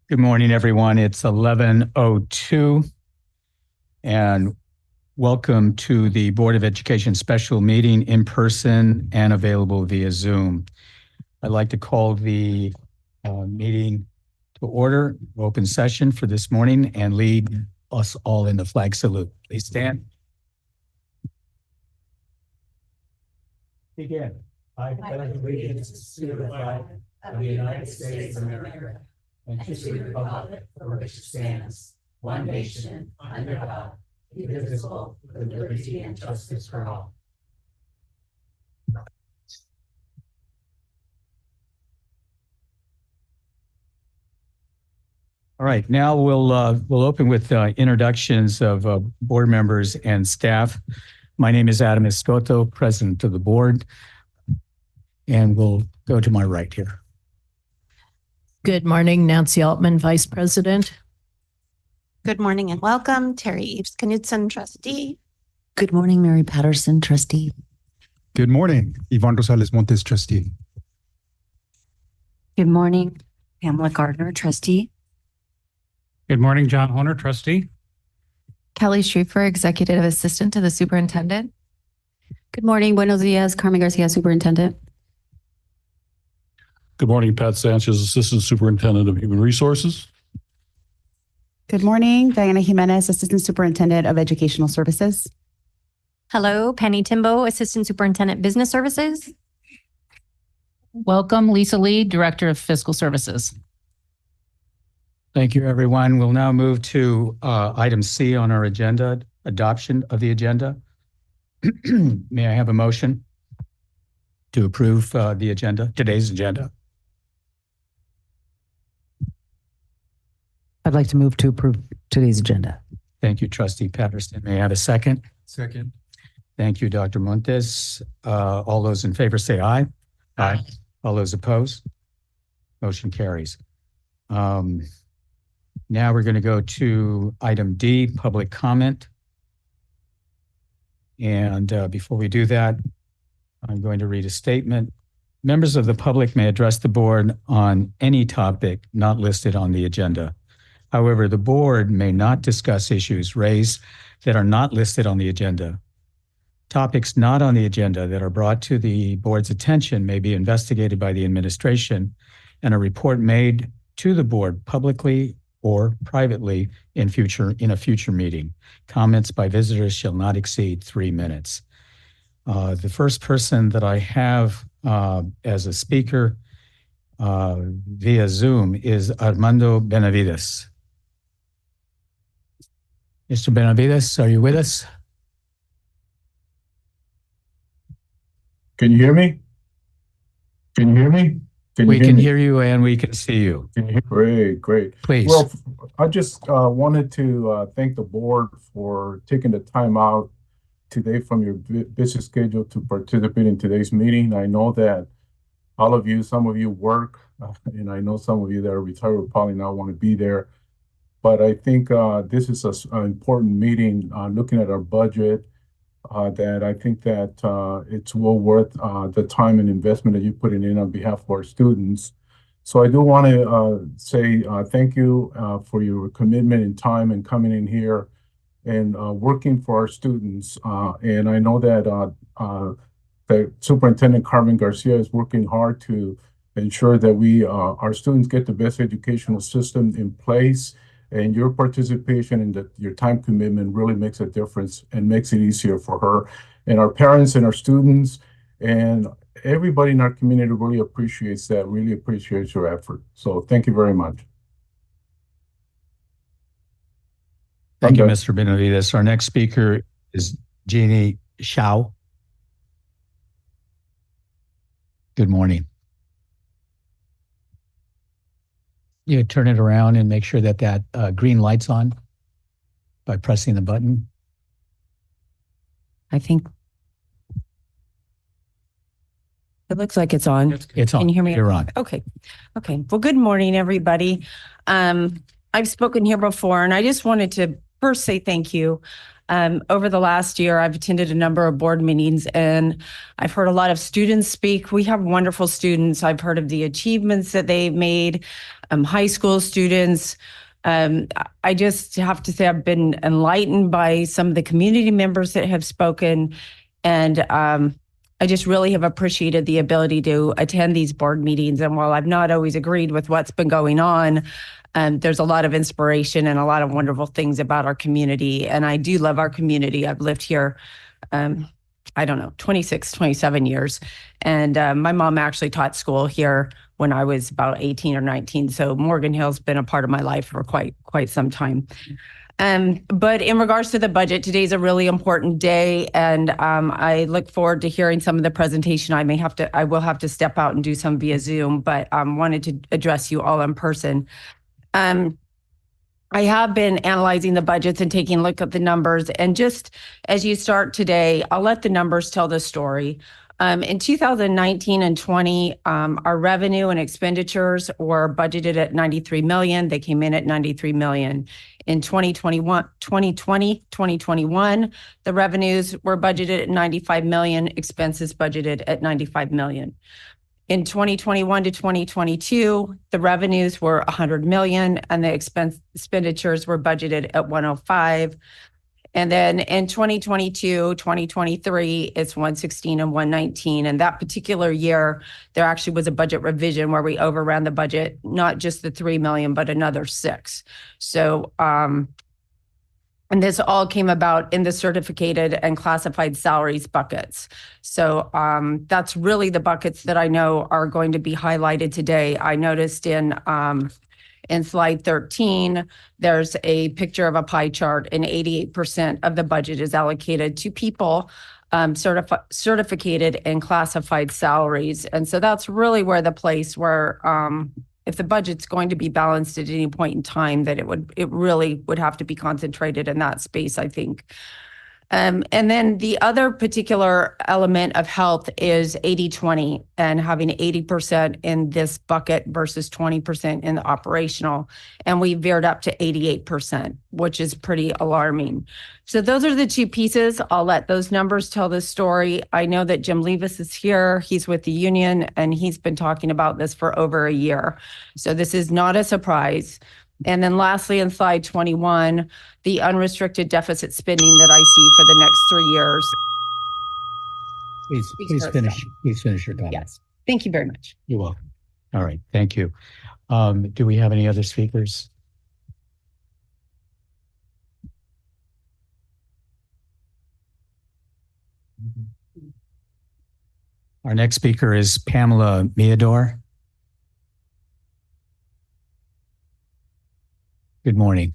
Good morning, everyone. It's 11:02, and welcome to the Board of Education special meeting in person and available via Zoom. I'd like to call the meeting to order, open session for this morning, and lead us all in the flag salute. Please stand. Begin. I pledge allegiance to the flag of the United States of America and to the republic for which it stands, one nation, under God, indivisible, with liberty and justice for all. All right, now we'll open with introductions of board members and staff. My name is Adam Escoto, president of the board, and we'll go to my right here. Good morning, Nancy Altman, Vice President. Good morning and welcome, Terry Eves Knudsen, Trustee. Good morning, Mary Patterson, Trustee. Good morning, Yvonne Rosales Montes, Trustee. Good morning, Pamela Gardner, Trustee. Good morning, John Horner, Trustee. Kelly Schrieffer, Executive Assistant to the Superintendent. Good morning, buenos dias, Carmen Garcia, Superintendent. Good morning, Pat Sanchez, Assistant Superintendent of Human Resources. Good morning, Diana Jimenez, Assistant Superintendent of Educational Services. Hello, Penny Timbo, Assistant Superintendent Business Services. Welcome, Lisa Lee, Director of Fiscal Services. Thank you, everyone. We'll now move to item C on our agenda, adoption of the agenda. May I have a motion to approve the agenda, today's agenda? I'd like to move to approve today's agenda. Thank you, Trustee Patterson. May I have a second? Second. Thank you, Dr. Montes. All those in favor say aye. Aye. All those opposed? Motion carries. Now we're going to go to item D, public comment. And before we do that, I'm going to read a statement. Members of the public may address the board on any topic not listed on the agenda. However, the board may not discuss issues raised that are not listed on the agenda. Topics not on the agenda that are brought to the board's attention may be investigated by the administration and a report made to the board publicly or privately in a future meeting. Comments by visitors shall not exceed 3 minutes. The first person that I have as a speaker via Zoom is Armando Benavides. Mr. Benavides, are you with us? Can you hear me? Can you hear me? We can hear you and we can see you. Can you hear? Great, great. Please. Well, I just wanted to thank the board for taking the time out today from your busy schedule to participate in today's meeting. I know that all of you, some of you work, and I know some of you that are retired will probably not want to be there. But I think this is an important meeting looking at our budget that I think that it's well worth the time and investment that you're putting in on behalf of our students. So I do want to say thank you for your commitment and time and coming in here and working for our students. And I know that that Superintendent Carmen Garcia is working hard to ensure that our students get the best educational system in place. And your participation and your time commitment really makes a difference and makes it easier for her and our parents and our students. And everybody in our community really appreciates that, really appreciates your effort. So thank you very much. Thank you, Mr. Benavides. Our next speaker is Jeannie Shao. Good morning. You turn it around and make sure that green light's on by pressing the button. I think it looks like it's on. It's on. Can you hear me? You're on. Okay. Okay. Well, good morning, everybody. I've spoken here before, and I just wanted to first say thank you. Over the last year, I've attended a number of board meetings and I've heard a lot of students speak. We have wonderful students. I've heard of the achievements that they've made, high school students. I just have to say I've been enlightened by some of the community members that have spoken, and I just really have appreciated the ability to attend these board meetings. And while I've not always agreed with what's been going on, there's a lot of inspiration and a lot of wonderful things about our community. And I do love our community. I've lived here, 26, 27 years. And my mom actually taught school here when I was about 18 or 19. So Morgan Hill's been a part of my life for quite some time. But in regards to the budget, today's a really important day, and I look forward to hearing some of the presentation. I will have to step out and do some via Zoom, but wanted to address you all in person. I have been analyzing the budgets and taking a look at the numbers, and just as you start today, I'll let the numbers tell the story. In 2019 and 20, our revenue and expenditures were budgeted at 93 million. They came in at 93 million. In 2021, the revenues were budgeted at 95 million, expenses budgeted at 95 million. In 2021 to 2022, the revenues were 100 million and the expenditures were budgeted at 105. And then in 2022, 2023, it's 116 and 119. And that particular year, there actually was a budget revision where we overran the budget, not just the 3 million, but another 6. So, and this all came about in the certificated and classified salaries buckets. So that's really the buckets that I know are going to be highlighted today. I noticed in slide 13, there's a picture of a pie chart, and 88% of the budget is allocated to people certificated and classified salaries. And so that's really where the place where if the budget's going to be balanced at any point in time, that it really would have to be concentrated in that space, I think. And then the other particular element of health is 80-20 and having 80% in this bucket versus 20% in the operational. And we veered up to 88%, which is pretty alarming. So those are the two pieces. I'll let those numbers tell the story. I know that Jim Levis is here. He's with the union and he's been talking about this for over a year. So this is not a surprise. And then lastly, in slide 21, the unrestricted deficit spending that I see for the next 3 years. Please finish your comment. Yes. Thank you very much. You're welcome. All right. Thank you. Do we have any other speakers? Our next speaker is Pamela Meador. Good morning.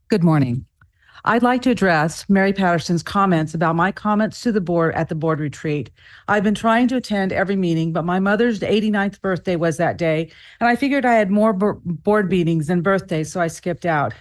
Good morning. I'd like to address Mary Patterson's comments about my comments to the board at the board retreat. I've been trying to attend every meeting, but my mother's 89th birthday was that day, and I figured I had more board meetings than birthdays, so I skipped out.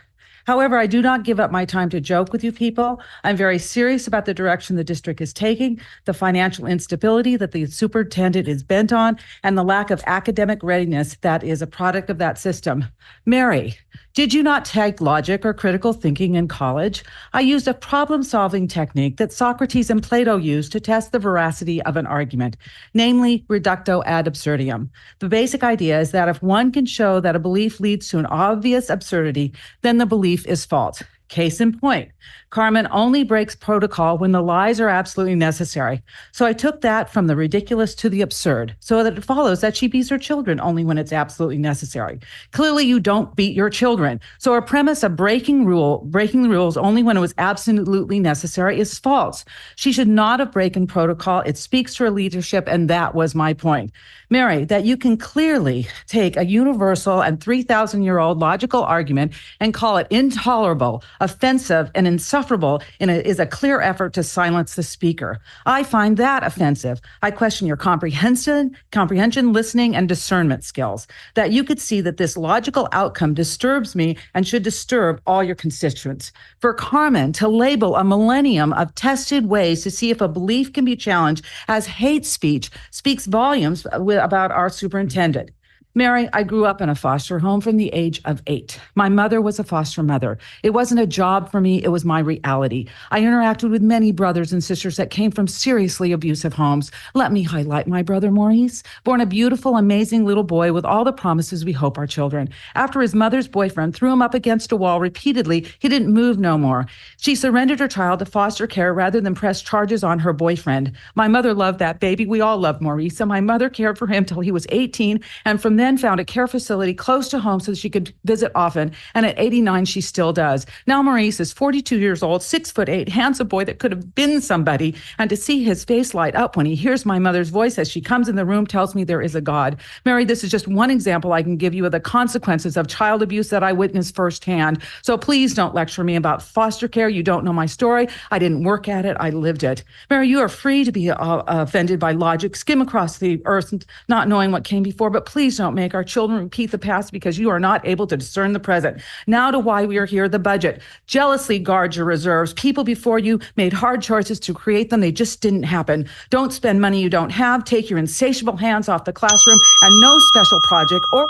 However, I do not give up my time to joke with you people. I'm very serious about the direction the district is taking, the financial instability that the superintendent is bent on, and the lack of academic readiness that is a product of that system. Mary, did you not take logic or critical thinking in college? I used a problem-solving technique that Socrates and Plato used to test the veracity of an argument, namely reductio ad absurdum. The basic idea is that if one can show that a belief leads to an obvious absurdity, then the belief is false. Case in point, Carmen only breaks protocol when the lies are absolutely necessary. So I took that from the ridiculous to the absurd, so that it follows that she beats her children only when it's absolutely necessary. Clearly, you don't beat your children. So her premise of breaking the rules only when it was absolutely necessary is false. She should not have broken protocol. It speaks to her leadership, and that was my point. Mary, that you can clearly take a universal and 3,000-year-old logical argument and call it intolerable, offensive, and insufferable is a clear effort to silence the speaker. I find that offensive. I question your comprehension, listening, and discernment skills. That you could see that this logical outcome disturbs me and should disturb all your constituents. For Carmen to label a millennium of tested ways to see if a belief can be challenged as hate speech speaks volumes about our superintendent. Mary, I grew up in a foster home from the age of 8. My mother was a foster mother. It wasn't a job for me, it was my reality. I interacted with many brothers and sisters that came from seriously abusive homes. Let me highlight my brother Maurice, born a beautiful, amazing little boy with all the promises we hope our children. After his mother's boyfriend threw him up against a wall repeatedly, he didn't move no more. She surrendered her child to foster care rather than press charges on her boyfriend. My mother loved that baby. We all loved Maurice, and my mother cared for him till he was 18, and from then found a care facility close to home so that she could visit often. And at 89, she still does. Now Maurice is 42 years old, 6'8", handsome boy that could have been somebody. And to see his face light up when he hears my mother's voice as she comes in the room tells me there is a God. Mary, this is just one example I can give you of the consequences of child abuse that I witnessed firsthand. So please don't lecture me about foster care. You don't know my story. I didn't work at it. I lived it. Mary, you are free to be offended by logic, skim across the earth, not knowing what came before, but please don't make our children repeat the past because you are not able to discern the present. Now to why we are here, the budget. Jealously guard your reserves. People before you made hard choices to create them. They just didn't happen. Don't spend money you don't have. Take your insatiable hands off the classroom, and no special project or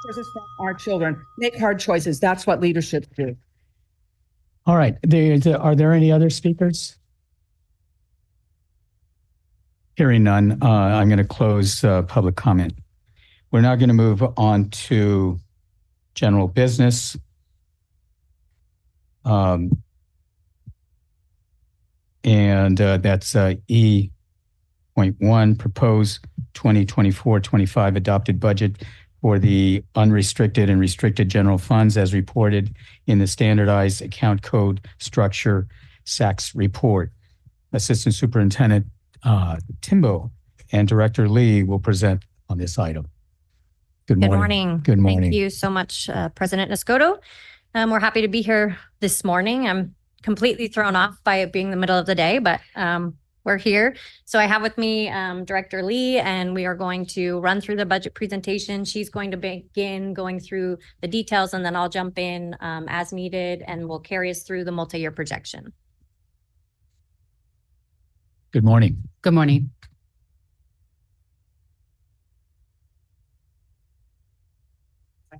resources for our children. Make hard choices. That's what leadership do. All right. Are there any other speakers? Hearing none, I'm going to close public comment. We're now going to move on to general business. And that's E.1, proposed 2024-25 adopted budget for the unrestricted and restricted general funds as reported in the standardized account code structure SACS report. Assistant Superintendent Timbo and Director Lee will present on this item. Good morning. Good morning. Thank you so much, President Nascoto. We're happy to be here this morning. I'm completely thrown off by it being the middle of the day, but we're here. So I have with me Director Lee, and we are going to run through the budget presentation. She's going to begin going through the details, and then I'll jump in as needed, and we'll carry us through the multi-year projection. Good morning. Good morning.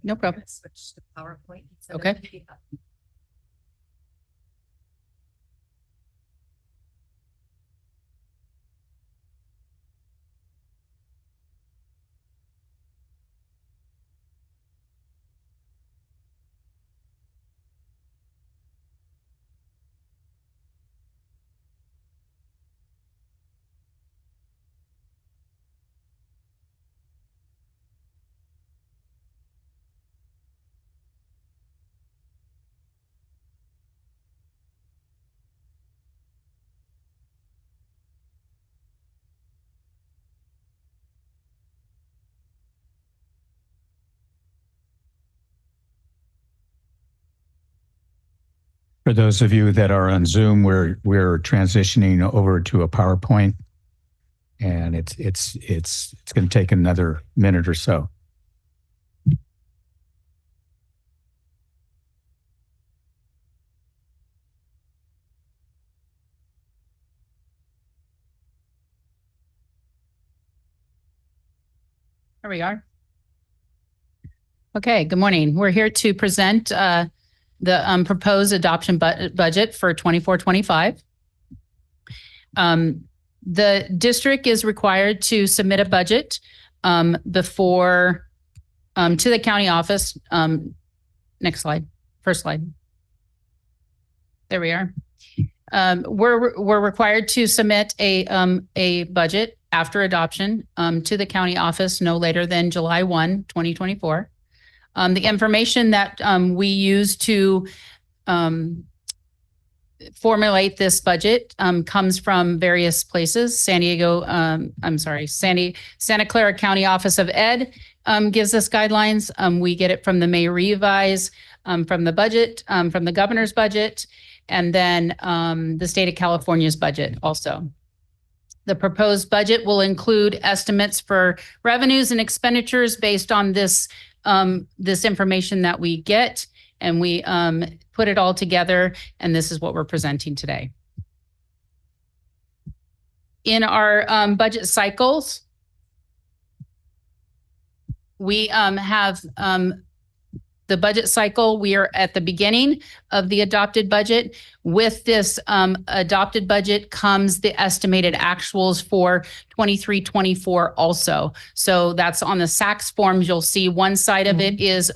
No problem. Switch to PowerPoint. Okay. For those of you that are on Zoom, we're transitioning over to a PowerPoint, and it's going to take another minute or so. Here we are. Okay, good morning. We're here to present the proposed adoption budget for 24-25. The district is required to submit a budget before to the county office. Next slide, first slide. There we are. We're required to submit a budget after adoption to the county office no later than July 1, 2024. The information that we use to formulate this budget comes from various places. Santa Clara County Office of Ed gives us guidelines. We get it from the May Revise, from the budget, from the governor's budget, and then the state of California's budget also. The proposed budget will include estimates for revenues and expenditures based on this information that we get, and we put it all together, and this is what we're presenting today. In our budget cycles, we have the budget cycle. We are at the beginning of the adopted budget. With this adopted budget comes the estimated actuals for 23-24 also. So that's on the SACS forms. You'll see one side of it is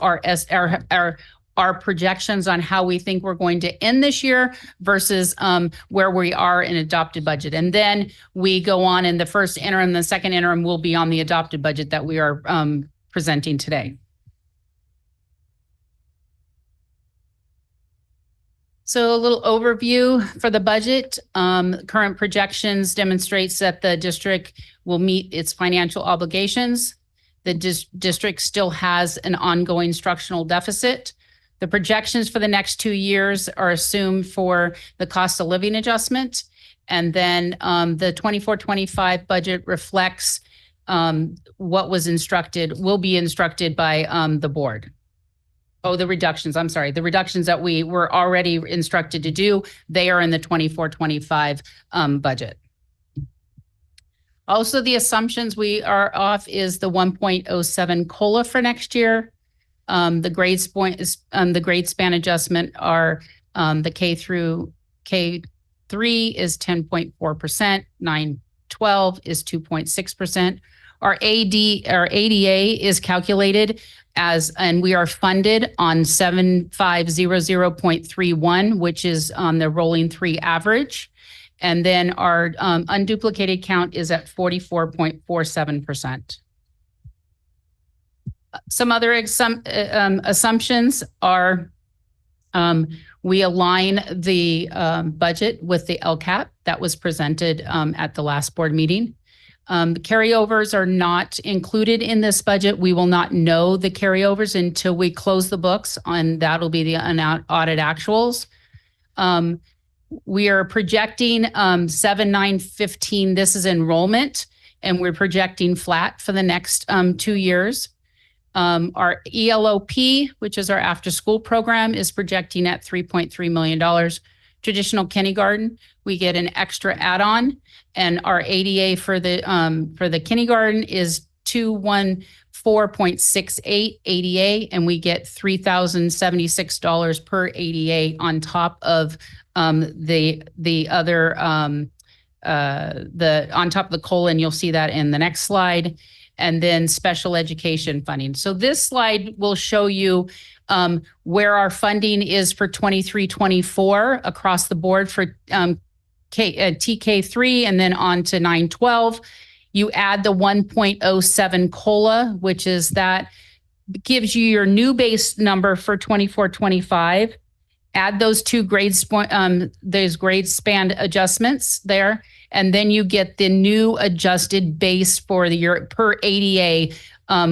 our projections on how we think we're going to end this year versus where we are in adopted budget. And then we go on in the first interim, the second interim will be on the adopted budget that we are presenting today. So a little overview for the budget. Current projections demonstrates that the district will meet its financial obligations. The district still has an ongoing structural deficit. The projections for the next 2 years are assumed for the cost of living adjustment. And then the 24-25 budget reflects what was will be instructed by the board. Oh, the reductions, I'm sorry. The reductions that we were already instructed to do, they are in the 24-25 budget. Also, the assumptions we are off is the 1.07 COLA for next year. The grade span adjustment are the K through K3 is 10.4%, 9-12 is 2.6%. Our ADA is calculated as, and we are funded on 7500.31, which is on the rolling 3 average. And then our unduplicated count is at 44.47%. Some other assumptions are we align the budget with the LCAP that was presented at the last board meeting. Carryovers are not included in this budget. We will not know the carryovers until we close the books, and that'll be the audit actuals. We are projecting 7,915. This is enrollment, and we're projecting flat for the next 2 years. Our ELOP, which is our after school program, is projecting at $3.3 million. Traditional kindergarten, we get an extra add-on, and our ADA for the kindergarten is 214.68 ADA, and we get $3,076 per ADA on top of the other on top of the COLA, and you'll see that in the next slide. And then special education funding. So this slide will show you where our funding is for 23-24 across the board for TK3 and then on to 9-12. You add the 1.07 COLA, which is that gives you your new base number for 24-25. Add those two grade span adjustments there. And then you get the new adjusted base for the year per ADA,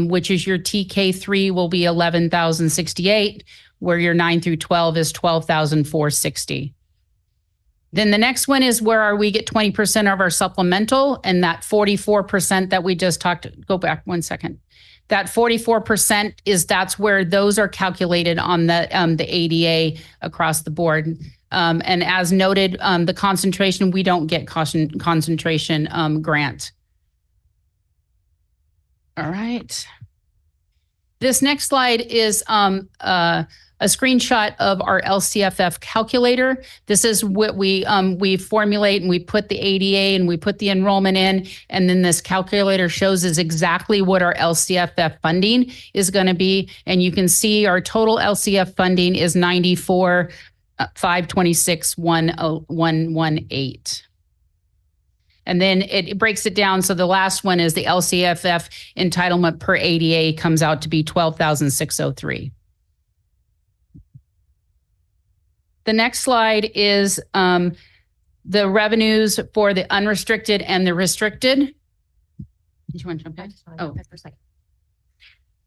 which is your TK3 will be 11,068, where your 9 through 12 is 12,460. Then the next one is where we get 20% of our supplemental, and that 44% that we just talked. Go back 1 second. That 44% that's where those are calculated on the ADA across the board. And as noted, the concentration, we don't get concentration grant. All right. This next slide is a screenshot of our LCFF calculator. This is what we formulate, and we put the ADA and we put the enrollment in, and then this calculator shows us exactly what our LCFF funding is going to be. And you can see our total LCF funding is 94,526,118. And then it breaks it down. So the last one is the LCFF entitlement per ADA comes out to be 12,603. The next slide is the revenues for the unrestricted and the restricted. Did you want to jump in?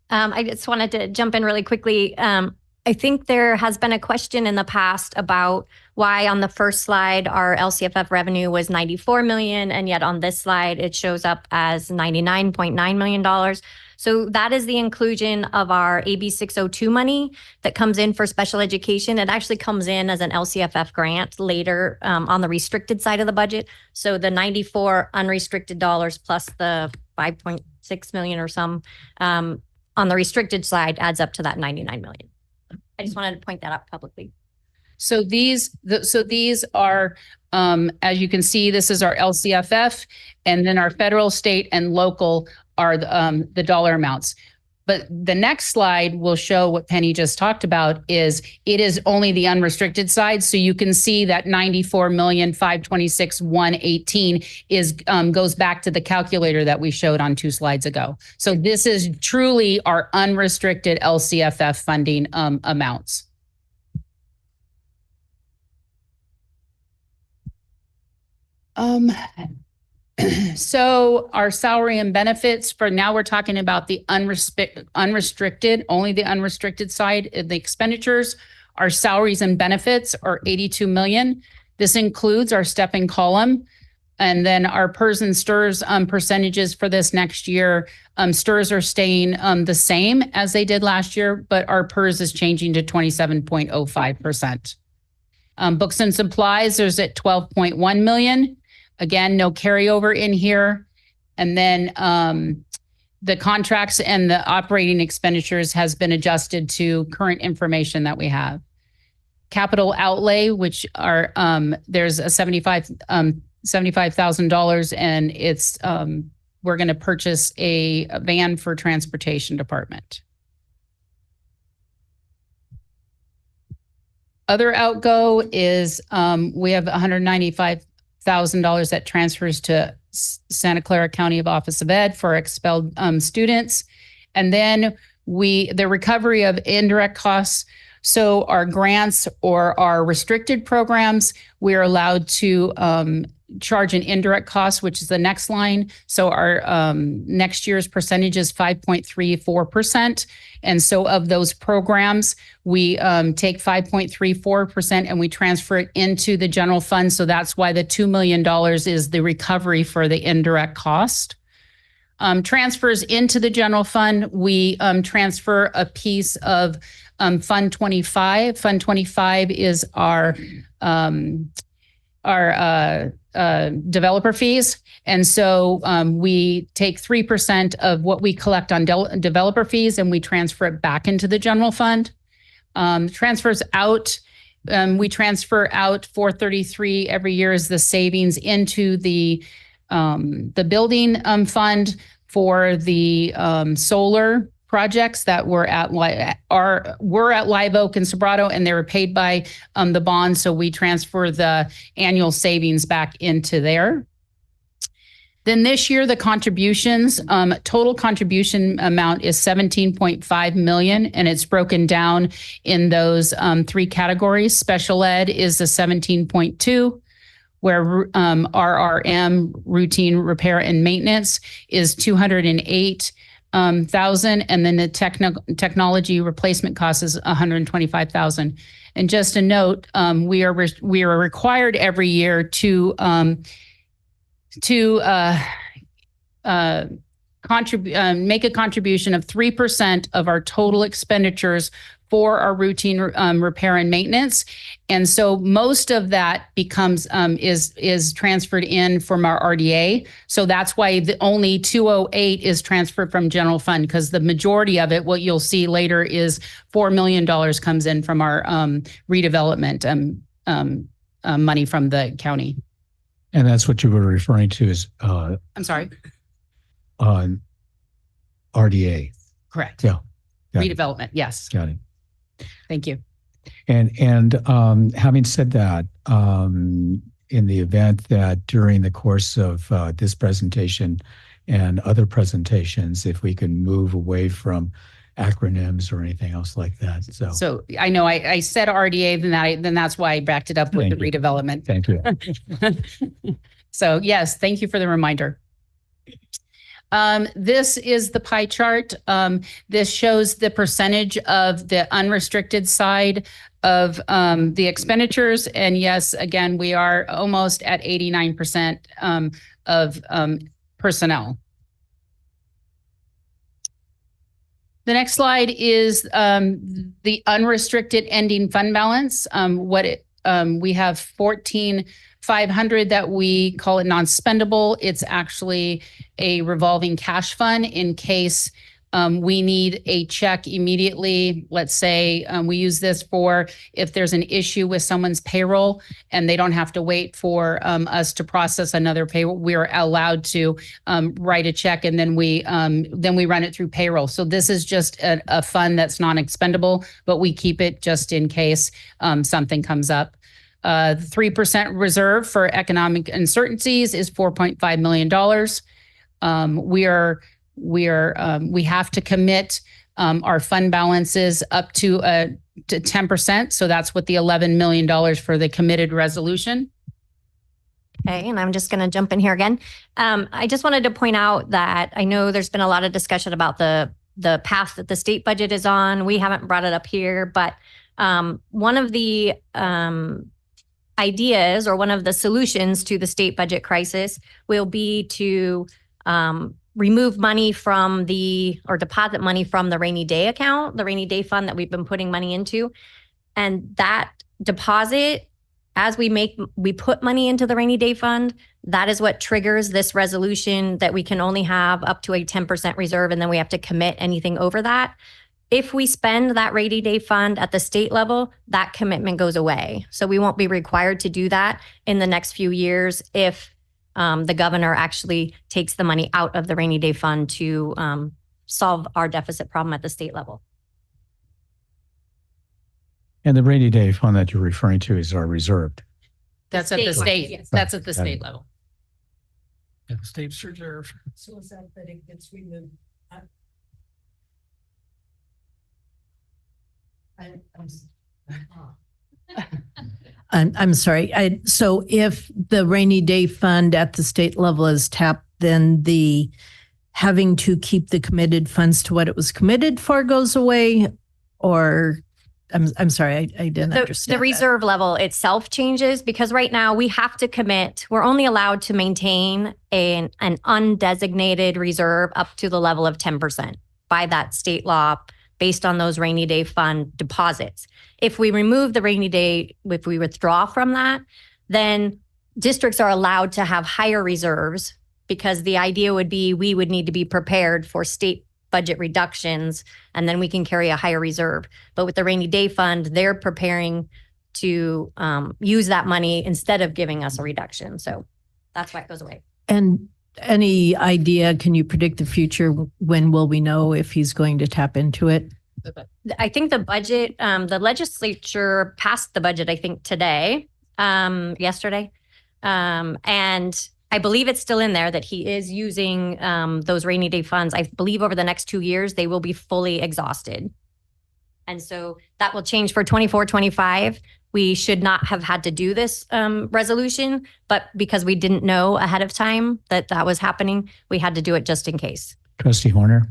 I just wanted to jump in really quickly. I think there has been a question in the past about why on the first slide our LCFF revenue was $94 million, and yet on this slide it shows up as $99.9 million. So that is the inclusion of our AB 602 money that comes in for special education. It actually comes in as an LCFF grant later on the restricted side of the budget. So the 94 unrestricted dollars plus the 5.6 million or some on the restricted side adds up to that 99 million. I just wanted to point that out publicly. So these are, as you can see, this is our LCFF, and then our federal, state, and local are the dollar amounts. But the next slide will show what Penny just talked about it is only the unrestricted side. So you can see that 94,526,118 goes back to the calculator that we showed on 2 slides ago. So this is truly our unrestricted LCFF funding amounts. So our salary and benefits for now, we're talking about the unrestricted, only the unrestricted side of the expenditures. Our salaries and benefits are 82 million. This includes our stepping column. And then our PERS and STIRS percentages for this next year, STIRS are staying the same as they did last year, but our PERS is changing to 27.05%. Books and supplies, there's at 12.1 million. Again, no carryover in here. And then the contracts and the operating expenditures has been adjusted to current information that we have. Capital outlay, which are there's a $75,000, and it's we're going to purchase a van for transportation department. Other outgo is we have $195,000 that transfers to Santa Clara County Office of Ed for expelled students. And then the recovery of indirect costs. So our grants or our restricted programs, we are allowed to charge an indirect cost, which is the next line. So our next year's percentage is 5.34%. And so of those programs, we take 5.34% and we transfer it into the general fund. So that's why the $2 million is the recovery for the indirect cost. Transfers into the general fund, we transfer a piece of Fund 25. Fund 25 is our developer fees. And so we take 3% of what we collect on developer fees and we transfer it back into the general fund. Transfers out, we transfer out 433 every year as the savings into the building fund for the solar projects that were at Live Oak and Sobrato, and they were paid by the bond. So we transfer the annual savings back into there. Then this year, the contributions, total contribution amount is 17.5 million, and it's broken down in those 3 categories. Special ed is the 17.2, where RRM, routine repair and maintenance, is 208,000, and then the technology replacement cost is 125,000. And just a note, we are required every year to make a contribution of 3% of our total expenditures for our routine repair and maintenance. And so most of that becomes is transferred in from our RDA. So that's why the only 208 is transferred from general fund, because the majority of it, what you'll see later, is $4 million comes in from our redevelopment money from the county. And that's what you were referring to as I'm sorry. RDA. Correct. Yeah. Redevelopment. Yes. Got it. Thank you. And having said that, in the event that during the course of this presentation and other presentations, if we can move away from acronyms or anything else like that. So I know I said RDA, then that's why I backed it up with the redevelopment. Thank you. So yes, thank you for the reminder. This is the pie chart. This shows the percentage of the unrestricted side of the expenditures. And yes, again, we are almost at 89% of personnel. The next slide is the unrestricted ending fund balance. We have 14,500 that we call it non-spendable. It's actually a revolving cash fund in case we need a check immediately. Let's say we use this for if there's an issue with someone's payroll and they don't have to wait for us to process another payroll. We're allowed to write a check and then we run it through payroll. So this is just a fund that's non-expendable, but we keep it just in case something comes up. 3% reserve for economic uncertainties is $4.5 million. We have to commit our fund balances up to 10%. So that's what the $11 million for the committed resolution. Okay, and I'm just going to jump in here again. I just wanted to point out that I know there's been a lot of discussion about the path that the state budget is on. We haven't brought it up here, but one of the ideas or one of the solutions to the state budget crisis will be to remove money from or deposit money from the rainy day account, the rainy day fund that we've been putting money into. And that deposit, as we put money into the rainy day fund, that is what triggers this resolution that we can only have up to a 10% reserve, and then we have to commit anything over that. If we spend that rainy day fund at the state level, that commitment goes away. So we won't be required to do that in the next few years if the governor actually takes the money out of the rainy day fund to solve our deficit problem at the state level. And the rainy day fund that you're referring to is our reserve. That's at the state. Yes. That's at the state level. Yeah, the state's reserve. So is that it gets removed? I'm sorry. So if the rainy day fund at the state level is tapped, then the having to keep the committed funds to what it was committed for goes away, or I'm sorry, I didn't understand. The reserve level itself changes because right now we have to commit. We're only allowed to maintain an undesignated reserve up to the level of 10% by that state law based on those rainy day fund deposits. If we remove the rainy day, if we withdraw from that, then districts are allowed to have higher reserves because the idea would be we would need to be prepared for state budget reductions, and then we can carry a higher reserve. But with the rainy day fund, they're preparing to use that money instead of giving us a reduction. So that's why it goes away. And any idea, can you predict the future? When will we know if he's going to tap into it? I think the budget, the legislature passed the budget, I think today, yesterday. And I believe it's still in there that he is using those rainy day funds. I believe over the next 2 years, they will be fully exhausted. And so that will change for 24, 25. We should not have had to do this resolution, but because we didn't know ahead of time that that was happening, we had to do it just in case. Trustee Horner?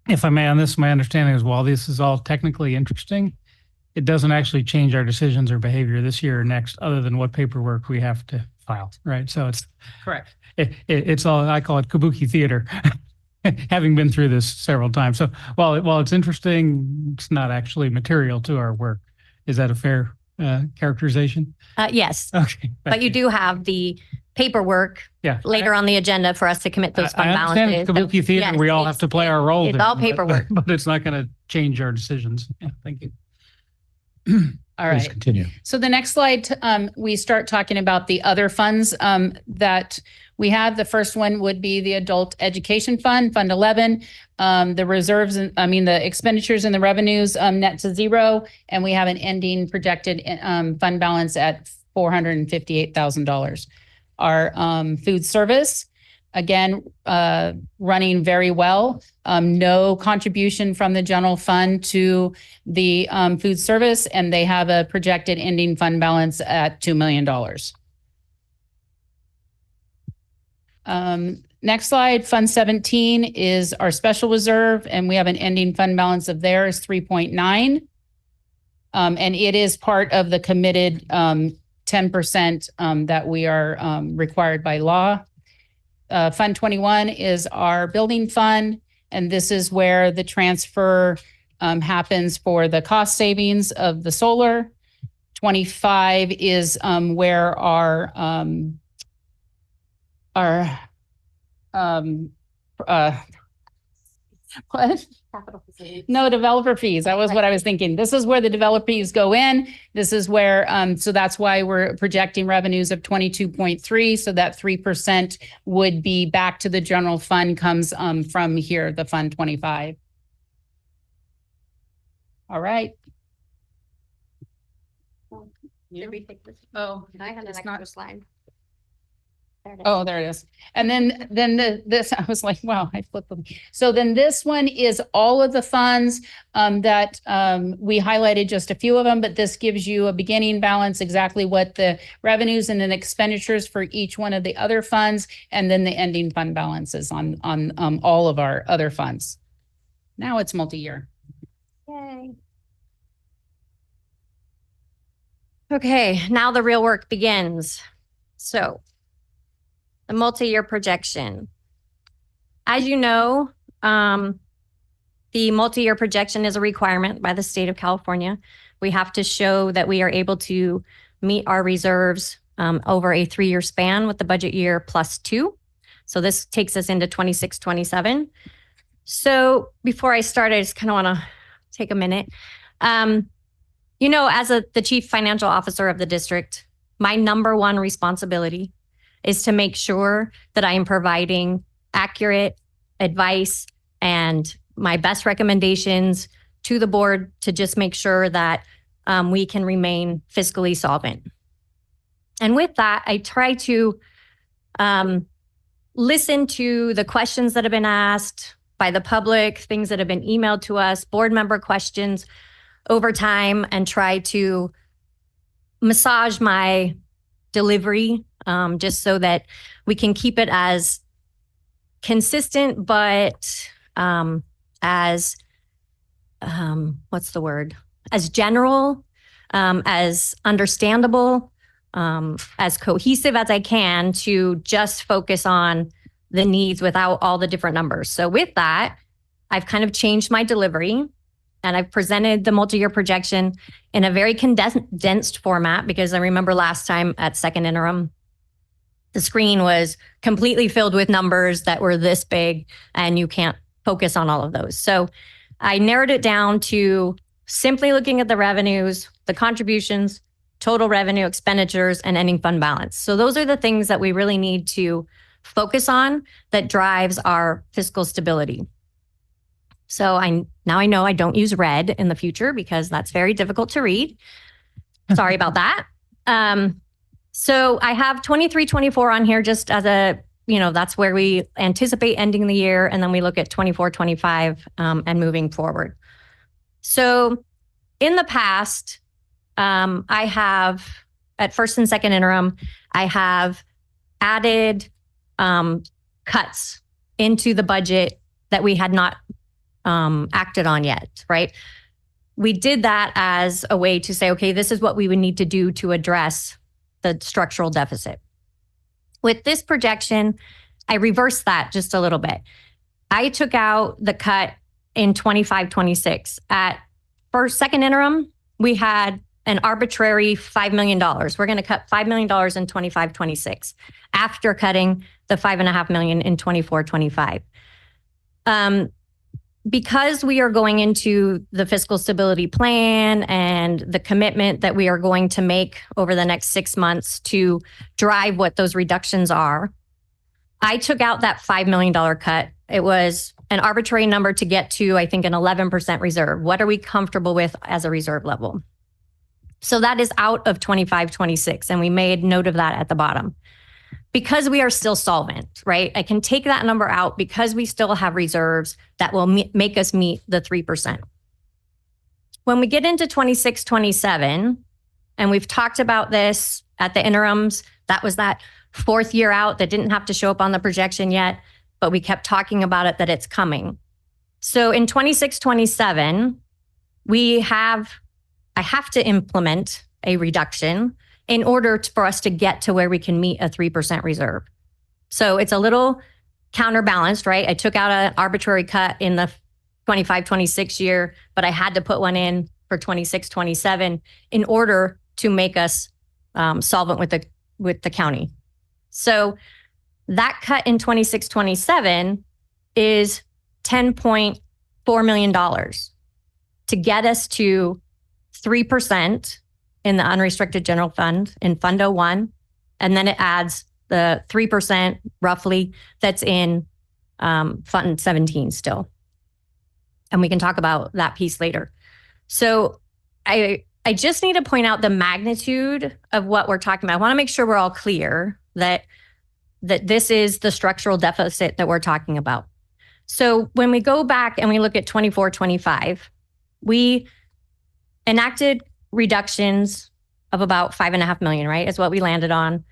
If I may, on this, my understanding is while this is all technically interesting, it doesn't actually change our decisions or behavior this year or next, other than what paperwork we have to file, right? So it's Correct. It's all, I call it kabuki theater, having been through this several times. So while it's interesting, it's not actually material to our work. Is that a fair characterization? Yes, Okay. but you do have the paperwork later on the agenda for us to commit those fund I understand balances. it's kabuki theater. Yes, We all have to play our role. It's there, all paperwork. but it's not going to change our decisions. Yeah, thank you. All Please right. continue. So the next slide, we start talking about the other funds that we have. The first one would be the Adult Education Fund, Fund 11. The reserves, the expenditures and the revenues net to zero, and we have an ending projected fund balance at $458,000. Our food service, again, running very well. No contribution from the general fund to the food service, and they have a projected ending fund balance at $2 million. Next slide, Fund 17 is our special reserve, and we have an ending fund balance of theirs, 3.9. And it is part of the committed 10% that we are required by law. Fund 21 is our building fund, and this is where the transfer happens for the cost savings of the solar. 25 is where our what? No, developer fees. That was what I was thinking. This is where the developer fees go in. This is where, so that's why we're projecting revenues of 22.3. So that 3% would be back to the general fund comes from here, the Fund 25. All right. Did we take this? Oh, I had an it's extra not. slide. There it is. Oh, there it is. And then this, I was like, wow, I flipped them. So then this one is all of the funds that we highlighted just a few of them, but this gives you a beginning balance, exactly what the revenues and then expenditures for each one of the other funds, and then the ending fund balances on all of our other funds. Now it's multi-year. Yay. Okay, now the real work begins. So the multi-year projection. As you know, the multi-year projection is a requirement by the state of California. We have to show that we are able to meet our reserves over a 3-year span with the budget year +2. So this takes us into 26, 27. So before I start, I just kind of want to take a minute. You know, as the chief financial officer of the district, my number one responsibility is to make sure that I am providing accurate advice and my best recommendations to the board to just make sure that we can remain fiscally solvent. And with that, I try to listen to the questions that have been asked by the public, things that have been emailed to us, board member questions over time, and try to massage my delivery just so that we can keep it as consistent, but as what's the word? As general, as understandable, as cohesive as I can to just focus on the needs without all the different numbers. So with that, I've kind of changed my delivery. And I've presented the multi-year projection in a very condensed format, because I remember last time at second interim, the screen was completely filled with numbers that were this big and you can't focus on all of those. So I narrowed it down to simply looking at the revenues, the contributions, total revenue, expenditures, and ending fund balance. So those are the things that we really need to focus on that drives our fiscal stability. So now I know I don't use red in the future because that's very difficult to read. Sorry about that. So I have 23, 24 on here just as a, that's where we anticipate ending the year. And then we look at 24, 25 and moving forward. So in the past, I have at first and second interim, I have added cuts into the budget that we had not acted on yet, right? We did that as a way to say, okay, this is what we would need to do to address the structural deficit. With this projection, I reversed that just a little bit. I took out the cut in 25, 26. At second interim, we had an arbitrary $5 million. We're going to cut $5 million in 25, 26 after cutting the $5.5 million in 24, 25. Because we are going into the fiscal stability plan and the commitment that we are going to make over the next 6 months to drive what those reductions are, I took out that $5 million cut. It was an arbitrary number to get to, I think, an 11% reserve. What are we comfortable with as a reserve level? So that is out of 25, 26, and we made note of that at the bottom. Because we are still solvent, right? I can take that number out because we still have reserves that will make us meet the 3%. When we get into 26, 27, and we've talked about this at the interims, that was that 4th year out that didn't have to show up on the projection yet, but we kept talking about it, that it's coming. So in 26, 27, I have to implement a reduction in order for us to get to where we can meet a 3% reserve. So it's a little counterbalanced, right? I took out an arbitrary cut in the 25, 26 year, but I had to put one in for 26, 27 in order to make us solvent with the county. So that cut in 26, 27 is $10.4 million to get us to 3% in the unrestricted general fund in Fund 01. And then it adds the 3% roughly that's in Fund 17 still. And we can talk about that piece later. So I just need to point out the magnitude of what we're talking about. I want to make sure we're all clear that this is the structural deficit that we're talking about. So when we go back and we look at 24-25, we enacted reductions of about $5.5 million, right? Is what we landed on.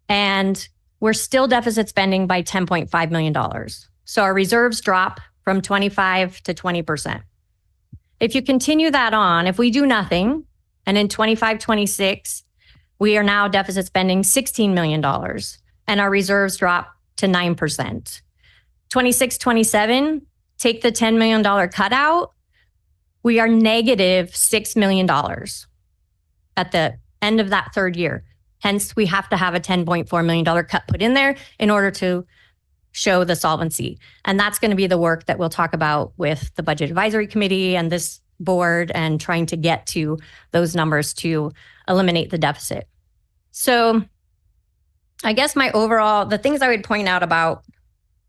And we're still deficit spending by $10.5 million. So our reserves drop from 25 to 20%. If you continue that on, if we do nothing, and in 25-26, we are now deficit spending $16 million, and our reserves drop to 9%. 26-27, take the $10 million cutout, we are negative $6 million at the end of that third year. Hence, we have to have a $10.4 million cut put in there in order to show the solvency. And that's going to be the work that we'll talk about with the Budget Advisory Committee and this board and trying to get to those numbers to eliminate the deficit. So I guess the things I would point out about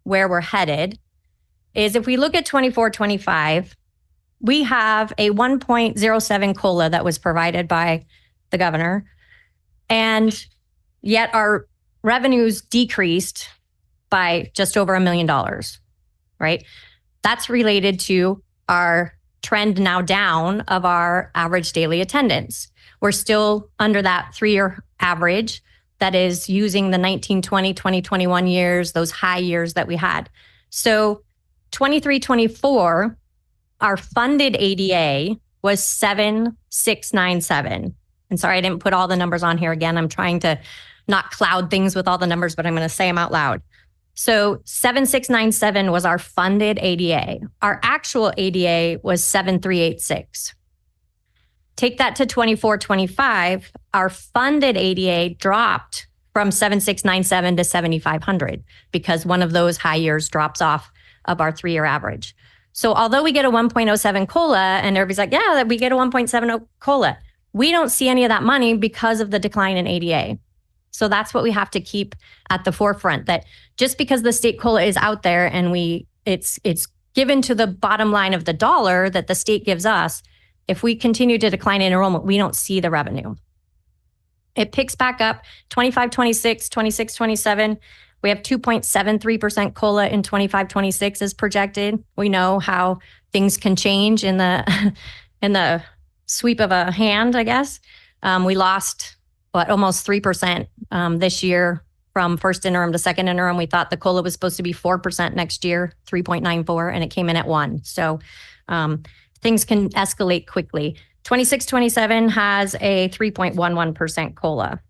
where we're headed is if we look at 24-25, we have a 1.07 COLA that was provided by the governor, and yet our revenues decreased by just over $1 million, right? That's related to our trend now down of our average daily attendance. We're still under that 3-year average that is using the 1920, 2021 years, those high years that we had. So 23-24, our funded ADA was 7,697. And sorry, I didn't put all the numbers on here again. I'm trying to not cloud things with all the numbers, but I'm going to say them out loud. So 7,697 was our funded ADA. Our actual ADA was 7,386. Take that to 24-25, our funded ADA dropped from 7,697 to 7,500 because one of those high years drops off of our 3-year average. So although we get a 1.07 COLA and everybody's like, yeah, we get a 1.70 COLA, we don't see any of that money because of the decline in ADA. So that's what we have to keep at the forefront, that just because the state COLA is out there and it's given to the bottom line of the dollar that the state gives us, if we continue to decline in enrollment, we don't see the revenue. It picks back up 25-26, 26-27. We have 2.73% COLA in 25-26 is projected. We know how things can change in the sweep of a hand, I guess. We lost almost 3% this year from first interim to second interim. We thought the COLA was supposed to be 4% next year, 3.94, and it came in at 1. So things can escalate quickly. 26-27 has a 3.11% COLA.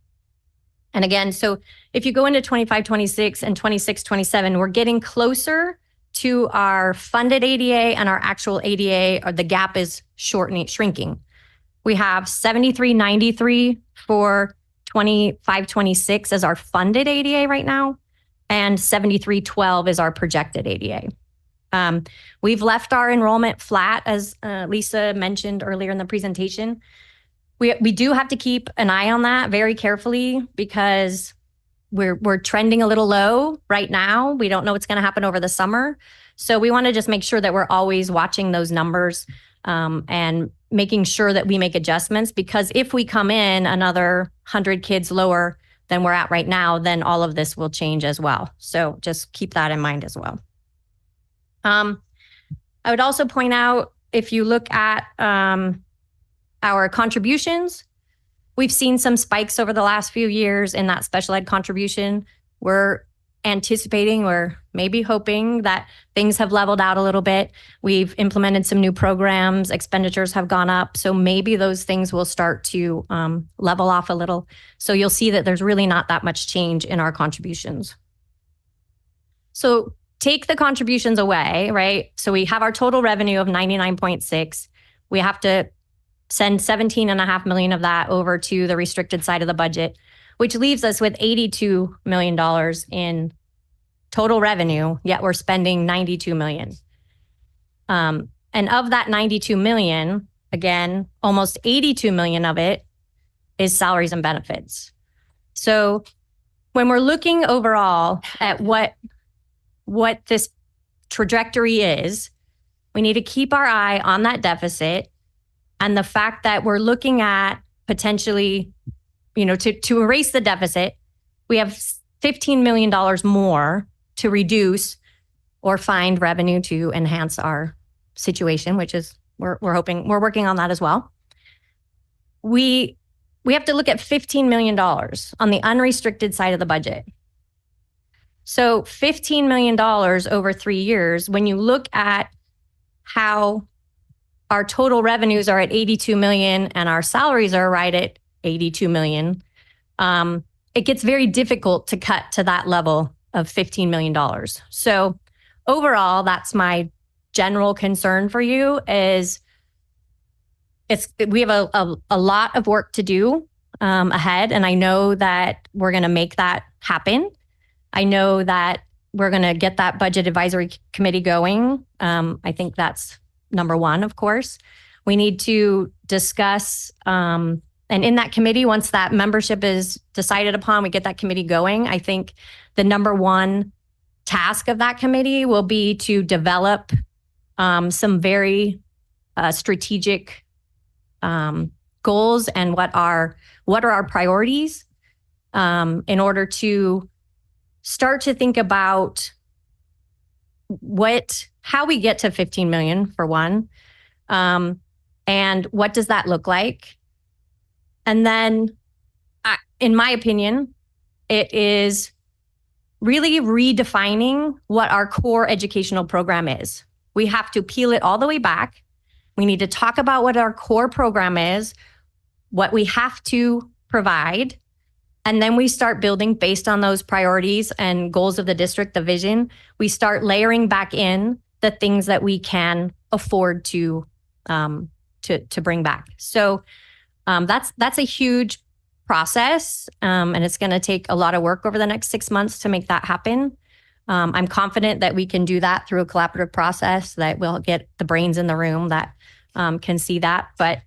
And again, so if you go into 25-26 and 26-27, we're getting closer to our funded ADA and our actual ADA, or the gap is shrinking. We have 73.93 for 25-26 as our funded ADA right now, and 73.12 is our projected ADA. We've left our enrollment flat, as Lisa mentioned earlier in the presentation. We do have to keep an eye on that very carefully because we're trending a little low right now. We don't know what's going to happen over the summer. So we want to just make sure that we're always watching those numbers and making sure that we make adjustments, because if we come in another 100 kids lower than we're at right now, then all of this will change as well. So just keep that in mind as well. I would also point out, if you look at our contributions, we've seen some spikes over the last few years in that special ed contribution. We're anticipating or maybe hoping that things have leveled out a little bit. We've implemented some new programs, expenditures have gone up. So maybe those things will start to level off a little. So you'll see that there's really not that much change in our contributions. So take the contributions away, right? So we have our total revenue of 99.6. We have to send 17.5 million of that over to the restricted side of the budget, which leaves us with $82 million in total revenue, yet we're spending 92 million. And of that 92 million, again, almost 82 million of it is salaries and benefits. So when we're looking overall at what this trajectory is, we need to keep our eye on that deficit and the fact that we're looking at potentially, to erase the deficit, we have $15 million more to reduce or find revenue to enhance our situation, which is we're working on that as well. We have to look at $15 million on the unrestricted side of the budget. So $15 million over 3 years, when you look at how our total revenues are at 82 million and our salaries are right at 82 million, it gets very difficult to cut to that level of $15 million. So overall, that's my general concern for you is we have a lot of work to do ahead. And I know that we're going to make that happen. I know that we're going to get that budget advisory committee going. I think that's number one, of course. We need to discuss, and in that committee, once that membership is decided upon, we get that committee going. I think the number one task of that committee will be to develop some very strategic goals and what are our priorities in order to start to think about how we get to 15 million for one, and what does that look like? And then, in my opinion, it is really redefining what our core educational program is. We have to peel it all the way back. We need to talk about what our core program is, what we have to provide, and then we start building based on those priorities and goals of the district, the vision. We start layering back in the things that we can afford to bring back. So that's a huge process, and it's going to take a lot of work over the next 6 months to make that happen. I'm confident that we can do that through a collaborative process, that we'll get the brains in the room that can see that. But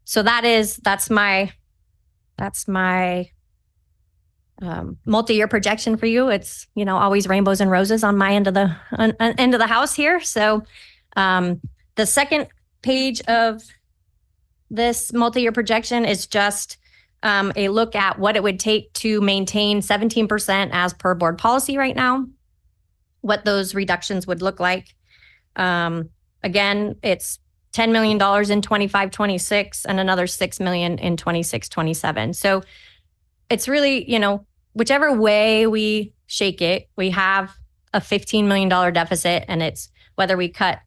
so that's my multi-year projection for you. It's always rainbows and roses on my end of the house here. So the second page of this multi-year projection is just a look at what it would take to maintain 17% as per board policy right now, what those reductions would look like. Again, it's $10 million in 25-26 and another $6 million in 26-27. So it's really, whichever way we shake it, we have a $15 million deficit, and it's whether we cut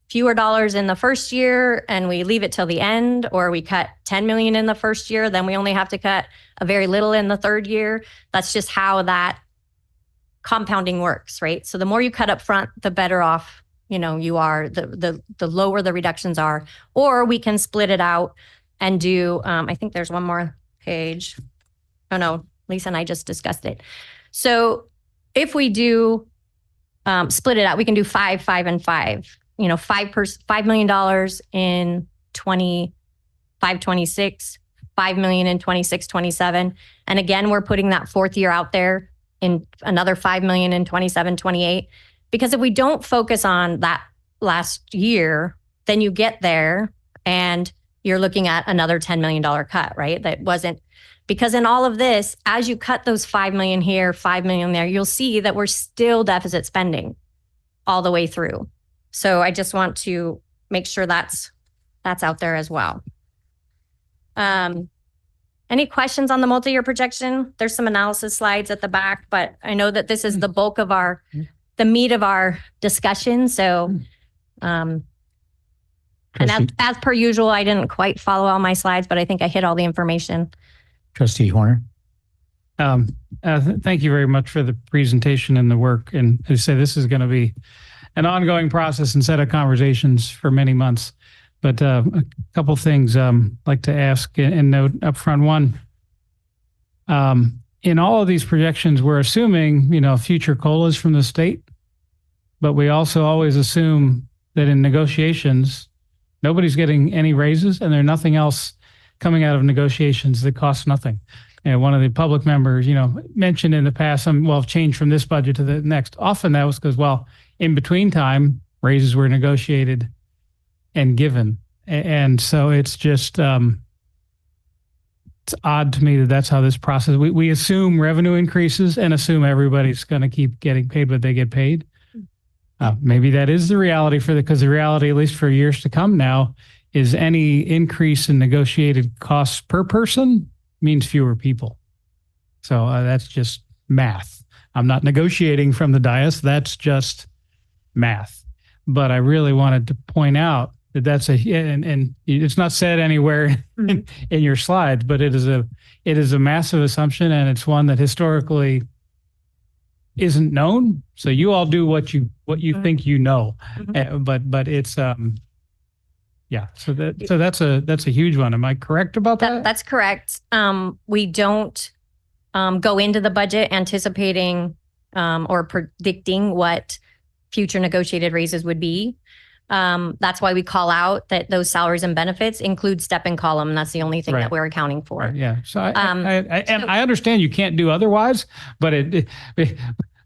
fewer dollars in the first year and we leave it till the end, or we cut 10 million in the first year, then we only have to cut a very little in the third year. That's just how that compounding works, right? So the more you cut up front, the better off, you are, the lower the reductions are. Or we can split it out and do, I think there's one more page. Oh no, Lisa and I just discussed it. So if we do split it out, we can do 5, 5, and 5. $5 million in 25-26, $5 million in 26-27. And again, we're putting that fourth year out there in another $5 million in 27-28. Because if we don't focus on that last year, then you get there and you're looking at another $10 million cut, right? That wasn't, because in all of this, as you cut those 5 million here, 5 million there, you'll see that we're still deficit spending all the way through. So I just want to make sure that's out there as well. Any questions on the multi-year projection? There's some analysis slides at the back, but I know that this is the bulk of the meat of our discussion. So, and as per usual, I didn't quite follow all my slides, but I think I hit all the information. Trustee Horner. Thank you very much for the presentation and the work. And as I say, this is going to be an ongoing process and set of conversations for many months. But a couple things I'd like to ask and note up front. One, in all of these projections, we're assuming, future COLAs from the state, but we also always assume that in negotiations, nobody's getting any raises and there's nothing else coming out of negotiations that costs nothing. And one of the public members, mentioned in the past, change from this budget to the next. Often that was because, in between time, raises were negotiated and given. And so it's just, it's odd to me that that's how this process, we assume revenue increases and assume everybody's going to keep getting paid what they get paid. Maybe that is the reality because the reality, at least for years to come now, is any increase in negotiated costs per person means fewer people. So that's just math. I'm not negotiating from the dais. That's just math. But I really wanted to point out that and it's not said anywhere in your slides, but it is a massive assumption, and it's one that historically isn't known. So you all do what you think you know, but it's yeah. So that's a huge one. Am I correct about that? That's correct. We don't go into the budget anticipating or predicting what future negotiated raises would be. That's why we call out that those salaries and benefits include step and column. And that's the only thing that we're accounting for. Right, yeah. So I understand you can't do otherwise, but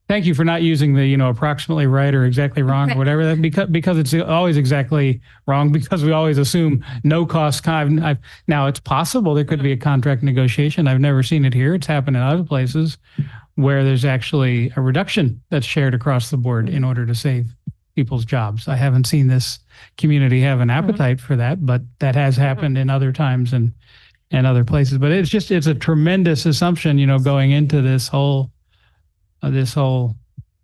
thank you for not using the, approximately right or exactly wrong or whatever, because it's always exactly wrong, because we always assume no cost. Now it's possible there could be a contract negotiation. I've never seen it here. It's happened in other places where there's actually a reduction that's shared across the board in order to save people's jobs. I haven't seen this community have an appetite for that, but that has happened in other times and other places. But it's a tremendous assumption, going into this whole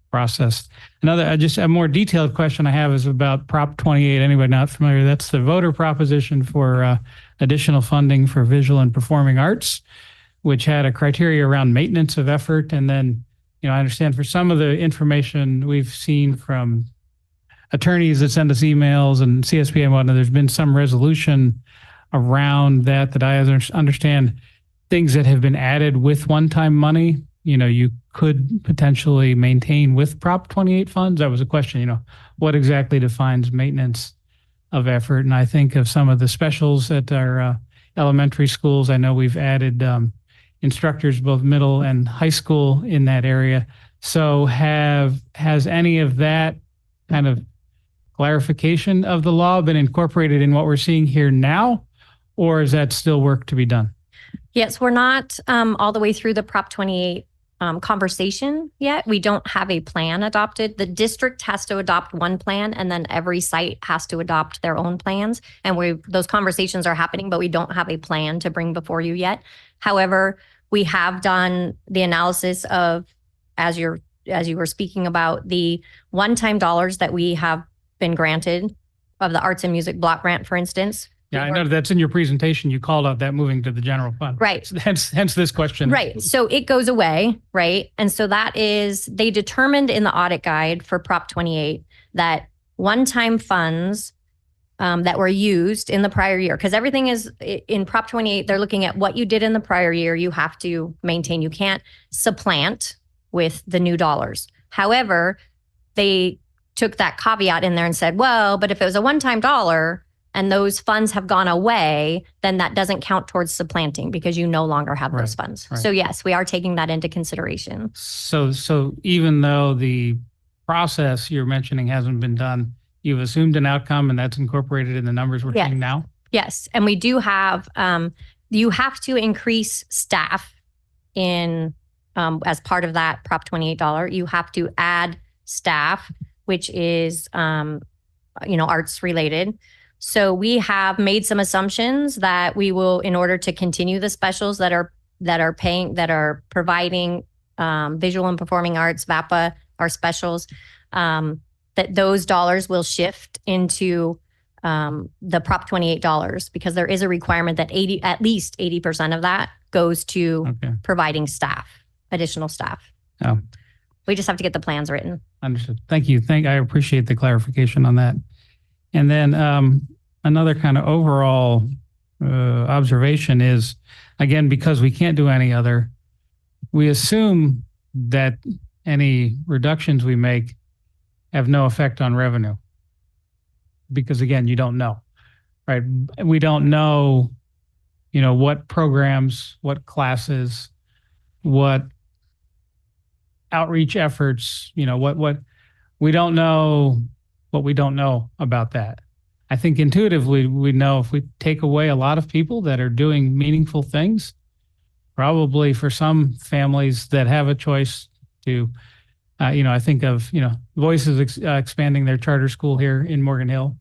process. A more detailed question I have is about Prop 28. Anybody not familiar? That's the voter proposition for additional funding for visual and performing arts, which had a criteria around maintenance of effort. And then, I understand for some of the information we've seen from attorneys that send us emails and CSP and whatnot, there's been some resolution around that I understand things that have been added with one-time money, you could potentially maintain with Prop 28 funds. That was a question, what exactly defines maintenance of effort? And I think of some of the specials at our elementary schools. I know we've added instructors, both middle and high school, in that area. So has any of that kind of clarification of the law been incorporated in what we're seeing here now, or is that still work to be done? Yes, we're not all the way through the Prop 28 conversation yet. We don't have a plan adopted. The district has to adopt one plan, and then every site has to adopt their own plans. And those conversations are happening, but we don't have a plan to bring before you yet. However, we have done the analysis of, as you were speaking about, the one-time dollars that we have been granted of the arts and music block grant, for instance. Yeah, I know that's in your presentation. You called out that moving to the general fund. Right. Hence this question. Right. So it goes away, right? And so they determined in the audit guide for Prop 28 that one-time funds that were used in the prior year, because everything is in Prop 28, they're looking at what you did in the prior year, you have to maintain. You can't supplant with the new dollars. However, they took that caveat in there and said, well, but if it was a one-time dollar and those funds have gone away, then that doesn't count towards supplanting because you no longer have those funds. Right. So yes, we are taking that into consideration. So even though the process you're mentioning hasn't been done, you've assumed an outcome and that's incorporated in the numbers we're seeing now? Yes. And we do have, you have to increase staff in, as part of that Prop $28, you have to add staff, which is, arts related. So we have made some assumptions that we will, in order to continue the specials that are providing visual and performing arts, VAPA, our specials, that those dollars will shift into the Prop $28 because there is a requirement that at least 80% of that goes to providing staff, additional staff. Oh. We just have to get the plans written. Understood. Thank you. I appreciate the clarification on that. And then another kind of overall observation is, again, because we can't do any other, we assume that any reductions we make have no effect on revenue. Because again, you don't know, right? We don't know, what programs, what classes, what outreach efforts, what we don't know what we don't know about that. I think intuitively we know if we take away a lot of people that are doing meaningful things, probably for some families that have a choice to, I think of, Voices expanding their charter school here in Morgan Hill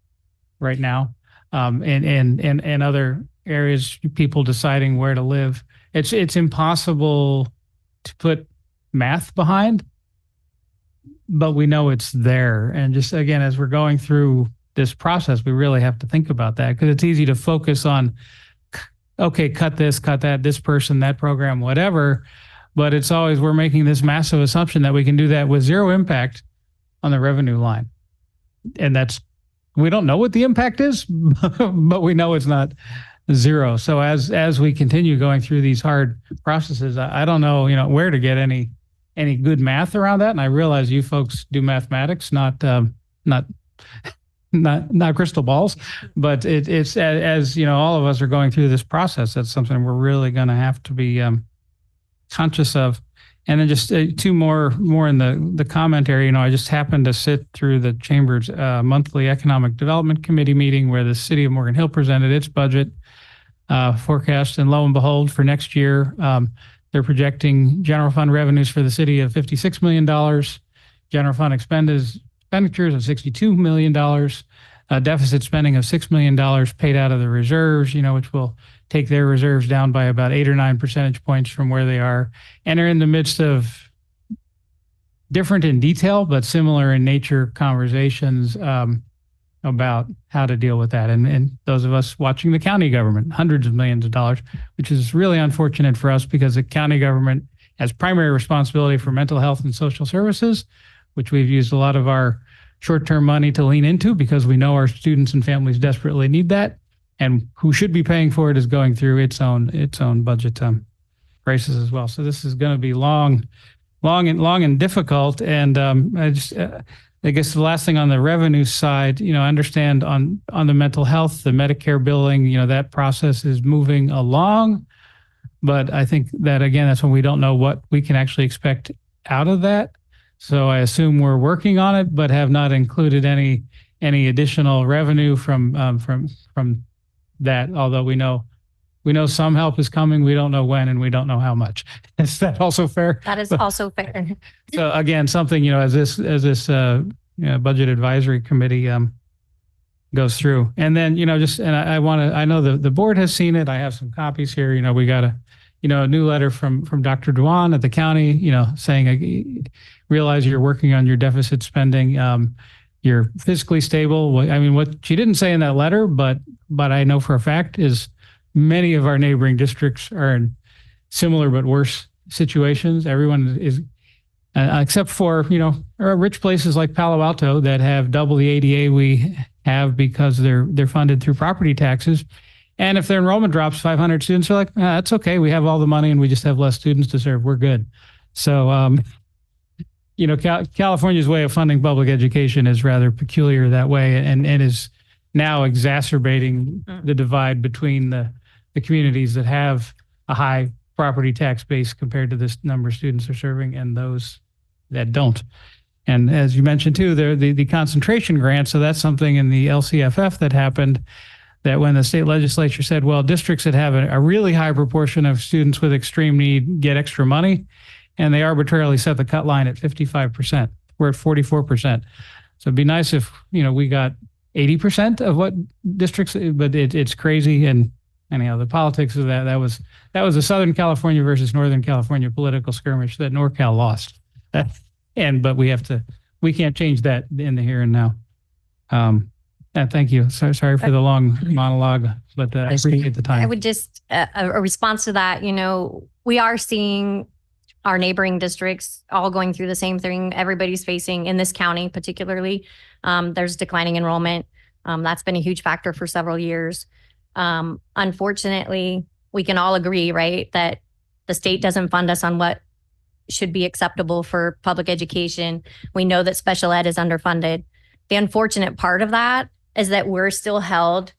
right now, and other areas, people deciding where to live. It's impossible to put math behind, but we know it's there. And just again, as we're going through this process, we really have to think about that, because it's easy to focus on, okay, cut this, cut that, this person, that program, whatever. But it's always, we're making this massive assumption that we can do that with zero impact on the revenue line. And we don't know what the impact is, but we know it's not zero. So as we continue going through these hard processes, I don't know, where to get any good math around that. And I realize you folks do mathematics, not crystal balls, but it's as all of us are going through this process, that's something we're really going to have to be conscious of. And then just two more in the commentary. I just happened to sit through the Chamber's monthly Economic Development Committee meeting where the city of Morgan Hill presented its budget forecast, and lo and behold, for next year, they're projecting general fund revenues for the city of $56 million, general fund expenditures of $62 million, deficit spending of $6 million paid out of the reserves, which will take their reserves down by about 8 or 9 percentage points from where they are, and are in the midst of different in detail, but similar in nature conversations about how to deal with that. And those of us watching the county government, hundreds of millions of dollars, which is really unfortunate for us because the county government has primary responsibility for mental health and social services, which we've used a lot of our short-term money to lean into because we know our students and families desperately need that. And who should be paying for it is going through its own budget crisis as well. So this is going to be long and difficult. And I guess the last thing on the revenue side, I understand on the mental health, the Medicare billing, that process is moving along. But I think that, again, that's when we don't know what we can actually expect out of that. So I assume we're working on it, but have not included any additional revenue from that. Although we know some help is coming, we don't know when, and we don't know how much. Is that also fair? That is also fair. So again, something as this budget advisory committee goes through, and then I know the board has seen it. I have some copies here. We got a new letter from Dr. Dewan at the county, saying, realize you're working on your deficit spending. You're fiscally stable. I mean, what she didn't say in that letter, but I know for a fact is many of our neighboring districts are in similar but worse situations. Everyone is, except for, rich places like Palo Alto that have double the ADA we have because they're funded through property taxes. And if their enrollment drops 500 students, they're like, that's okay. We have all the money and we just have less students to serve. We're good. So, California's way of funding public education is rather peculiar that way, and is now exacerbating the divide between the communities that have a high property tax base compared to this number of students they're serving and those that don't. And as you mentioned too, the concentration grant, so that's something in the LCFF that happened, that when the state legislature said, well, districts that have a really high proportion of students with extreme need get extra money, and they arbitrarily set the cut line at 55%. We're at 44%. So it'd be nice if, we got 80% of what districts, but it's crazy. And anyhow, the politics of that was a Southern California versus Northern California political skirmish that NorCal lost. But we can't change that in the here and now. Thank you. Sorry for the long monologue, but I appreciate the time. I would just, a response to that, we are seeing our neighboring districts all going through the same thing everybody's facing in this county, particularly. There's declining enrollment. That's been a huge factor for several years. Unfortunately, we can all agree, right, that the state doesn't fund us on what should be acceptable for public education. We know that special ed is underfunded. The unfortunate part of that is that we're still held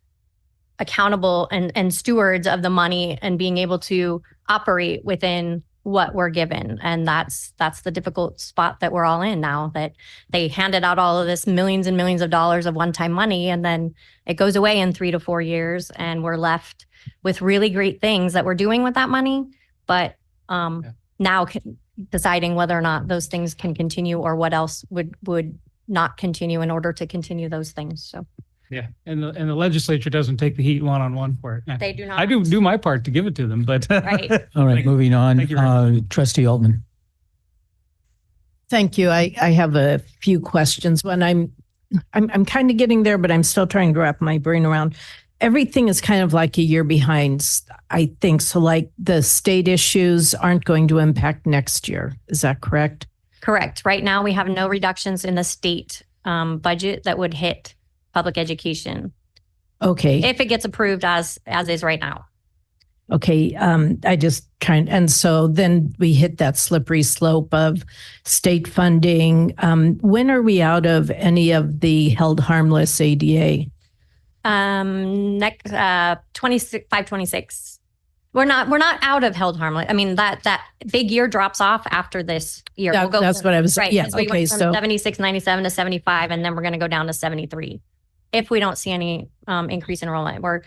accountable and stewards of the money and being able to operate within what we're given. And that's the difficult spot that we're all in now, that they handed out all of this millions and millions of dollars of one-time money, and then it goes away in 3 to 4 years, and we're left with really great things that we're doing with that money. But now deciding whether or not those things can continue or what else would not continue in order to continue those things. So Yeah, and the legislature doesn't take the heat one-on-one for it. they do not. I do my part to give it to them, but. Right. All right, Thank you. moving on. Thank you, Trustee Altman. Thank you. I have a few questions. When I'm kind of getting there, but I'm still trying to wrap my brain around. Everything is kind of like a year behind, I think. So like the state issues aren't going to impact next year. Is that correct? Correct. Right now, we have no reductions in the state budget that would hit public education Okay. if it gets approved as is right now. Okay. And so then we hit that slippery slope of state funding. When are we out of any of the held harmless ADA? Next 526. We're not out of held harmless. I mean, that big year drops off after this year. That's what I was right. Yeah. So we Okay. went from So 76, 97 to 75, and then we're going to go down to 73 if we don't see any increase in enrollment. We're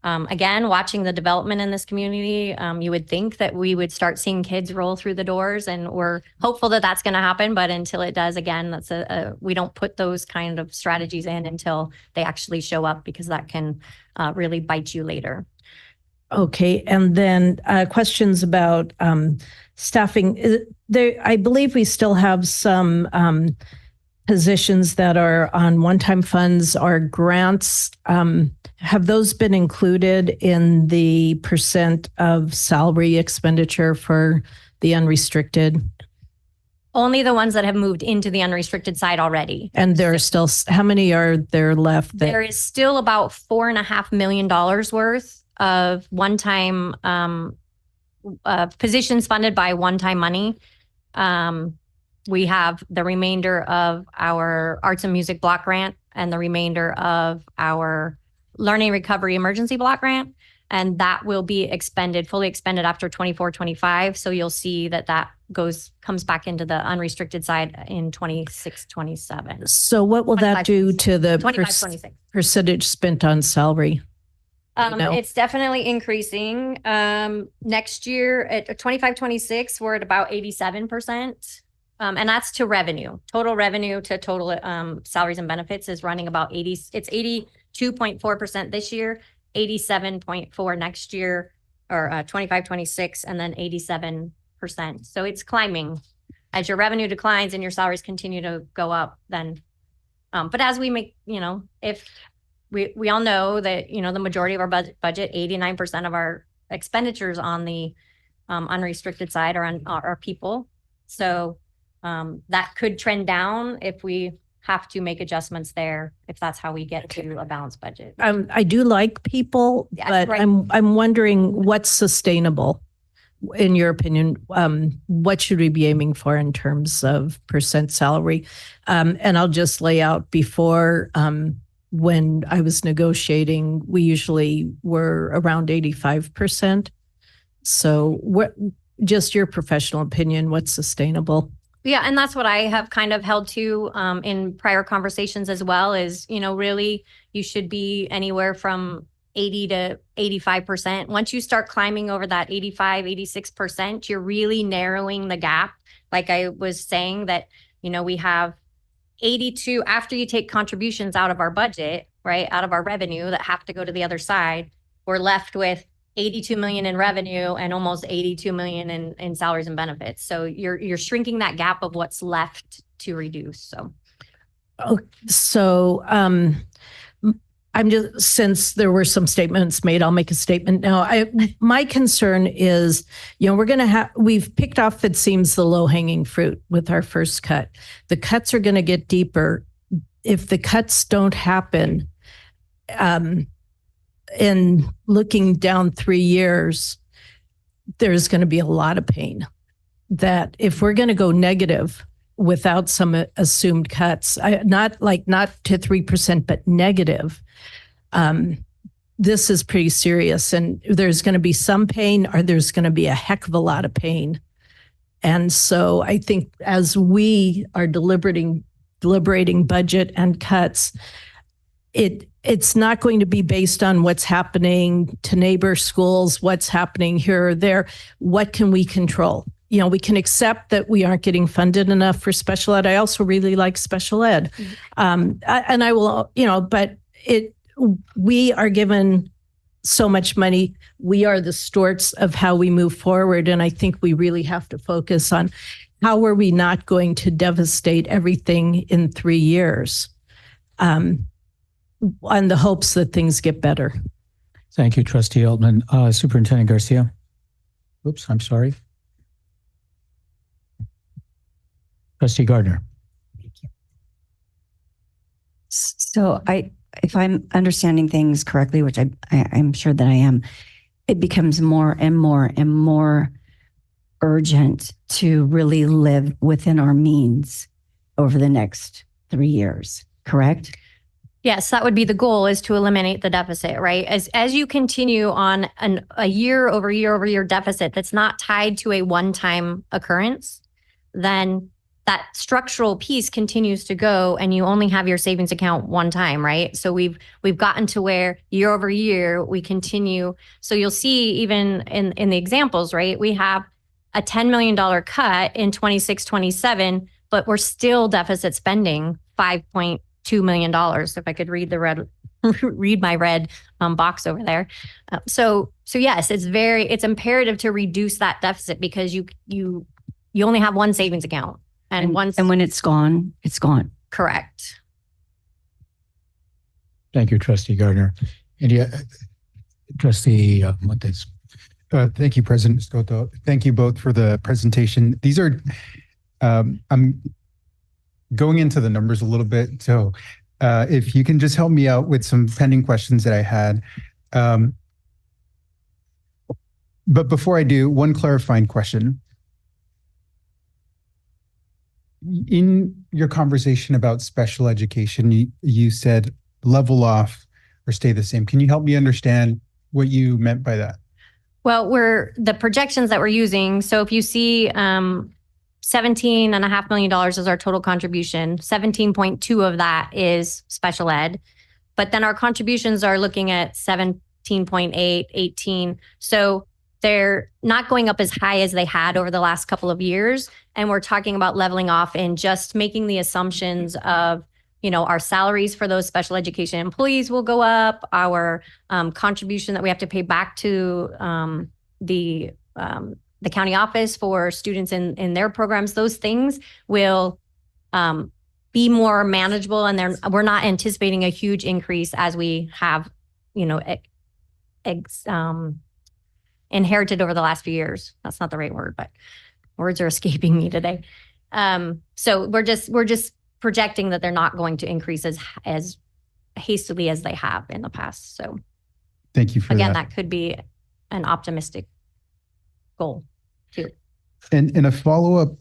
again watching the development in this community. You would think that we would start seeing kids roll through the doors, and we're hopeful that that's going to happen. But until it does, again, that's we don't put those kind of strategies in until they actually show up, because that can really bite you later. okay. And then questions about staffing. I believe we still have some positions that are on one-time funds or grants. Have those been included in the percent of salary expenditure for the unrestricted? Only the ones that have moved into the unrestricted side already. And there are still, how many are there left? There is still about $4.5 million worth of one-time positions funded by one-time money. We have the remainder of our arts and music block grant and the remainder of our learning recovery emergency block grant. And that will be fully expended after 24-25. So you'll see that comes back into the unrestricted side in 26-27. So what will that do to the 25-26. percentage spent on salary? It's definitely increasing. Next year at 25-26, we're at about 87%. And that's to revenue. Total revenue to total salaries and benefits is running about 82.4% this year, 87.4 next year, or 25-26, and then 87%. So it's climbing. As your revenue declines and your salaries continue to go up, then, but as we make, if we all know that, the majority of our budget, 89% of our expenditures on the unrestricted side are on our people. So that could trend down if we have to make adjustments there, if that's how we get to a balanced budget. I do like people, Yeah, but right. I'm wondering what's sustainable, in your opinion. What should we be aiming for in terms of percent salary? And I'll just lay out before, when I was negotiating, we usually were around 85%. So just your professional opinion, what's sustainable? Yeah, and that's what I have kind of held to in prior conversations as well, is, really you should be anywhere from 80 to 85%. Once you start climbing over that 85, 86%, you're really narrowing the gap. Like I was saying that, we have 82 after you take contributions out of our budget, right, out of our revenue that have to go to the other side, we're left with 82 million in revenue and almost 82 million in salaries and benefits. So you're shrinking that gap of what's left to reduce. So I'm just, since there were some statements made, I'll make a statement now. My concern is, we've picked off, it seems, the low hanging fruit with our first cut. The cuts are going to get deeper. If the cuts don't happen, in looking down 3 years, there's going to be a lot of pain. that if we're going to go negative without some assumed cuts, not to 3%, but negative, this is pretty serious. And there's going to be some pain, or there's going to be a heck of a lot of pain. And so I think as we are deliberating budget and cuts, it's not going to be based on what's happening to neighbor schools, what's happening here or there. What can we control? We can accept that we aren't getting funded enough for special ed. I also really like special ed. And I will, but we are given so much money. We are the stewards of how we move forward. And I think we really have to focus on how are we not going to devastate everything in 3 years, on the hopes that things get better. Thank you, Trustee Altman. Superintendent Garcia. Oops, I'm sorry. Trustee Gardner. So if I'm understanding things correctly, which I'm sure that I am, it becomes more and more and more urgent to really live within our means over the next 3 years, correct? Yes, that would be the goal, is to eliminate the deficit, right? As you continue on a year over year deficit that's not tied to a one-time occurrence, then that structural piece continues to go, and you only have your savings account one time, right? So we've gotten to where year over year we continue. So you'll see even in the examples, right? We have a $10 million cut in 26-27, but we're still deficit spending $5.2 million. If I could read my red box over there. So yes, it's imperative to reduce that deficit, because you only have one savings account. And when it's gone, it's gone. Correct. Thank you, Trustee Gardner. And Trustee Montes. Thank you, President Escoto. Thank you both for the presentation. These are, I'm going into the numbers a little bit. So if you can just help me out with some pending questions that I had. But before I do, one clarifying question. In your conversation about special education, you said level off or stay the same. Can you help me understand what you meant by that? Well, the projections that we're using. So if you see $17.5 million is our total contribution, 17.2 of that is special ed. But then our contributions are looking at 17.8, 18. So they're not going up as high as they had over the last couple of years. And we're talking about leveling off and just making the assumptions of, our salaries for those special education employees will go up. Our contribution that we have to pay back to the county office for students in their programs, those things will be more manageable. And we're not anticipating a huge increase as we have, inherited over the last few years. That's not the right word, but words are escaping me today. So we're just projecting that they're not going to increase as hastily as they have in the past. So thank you for again, that could be an optimistic goal too. And a follow-up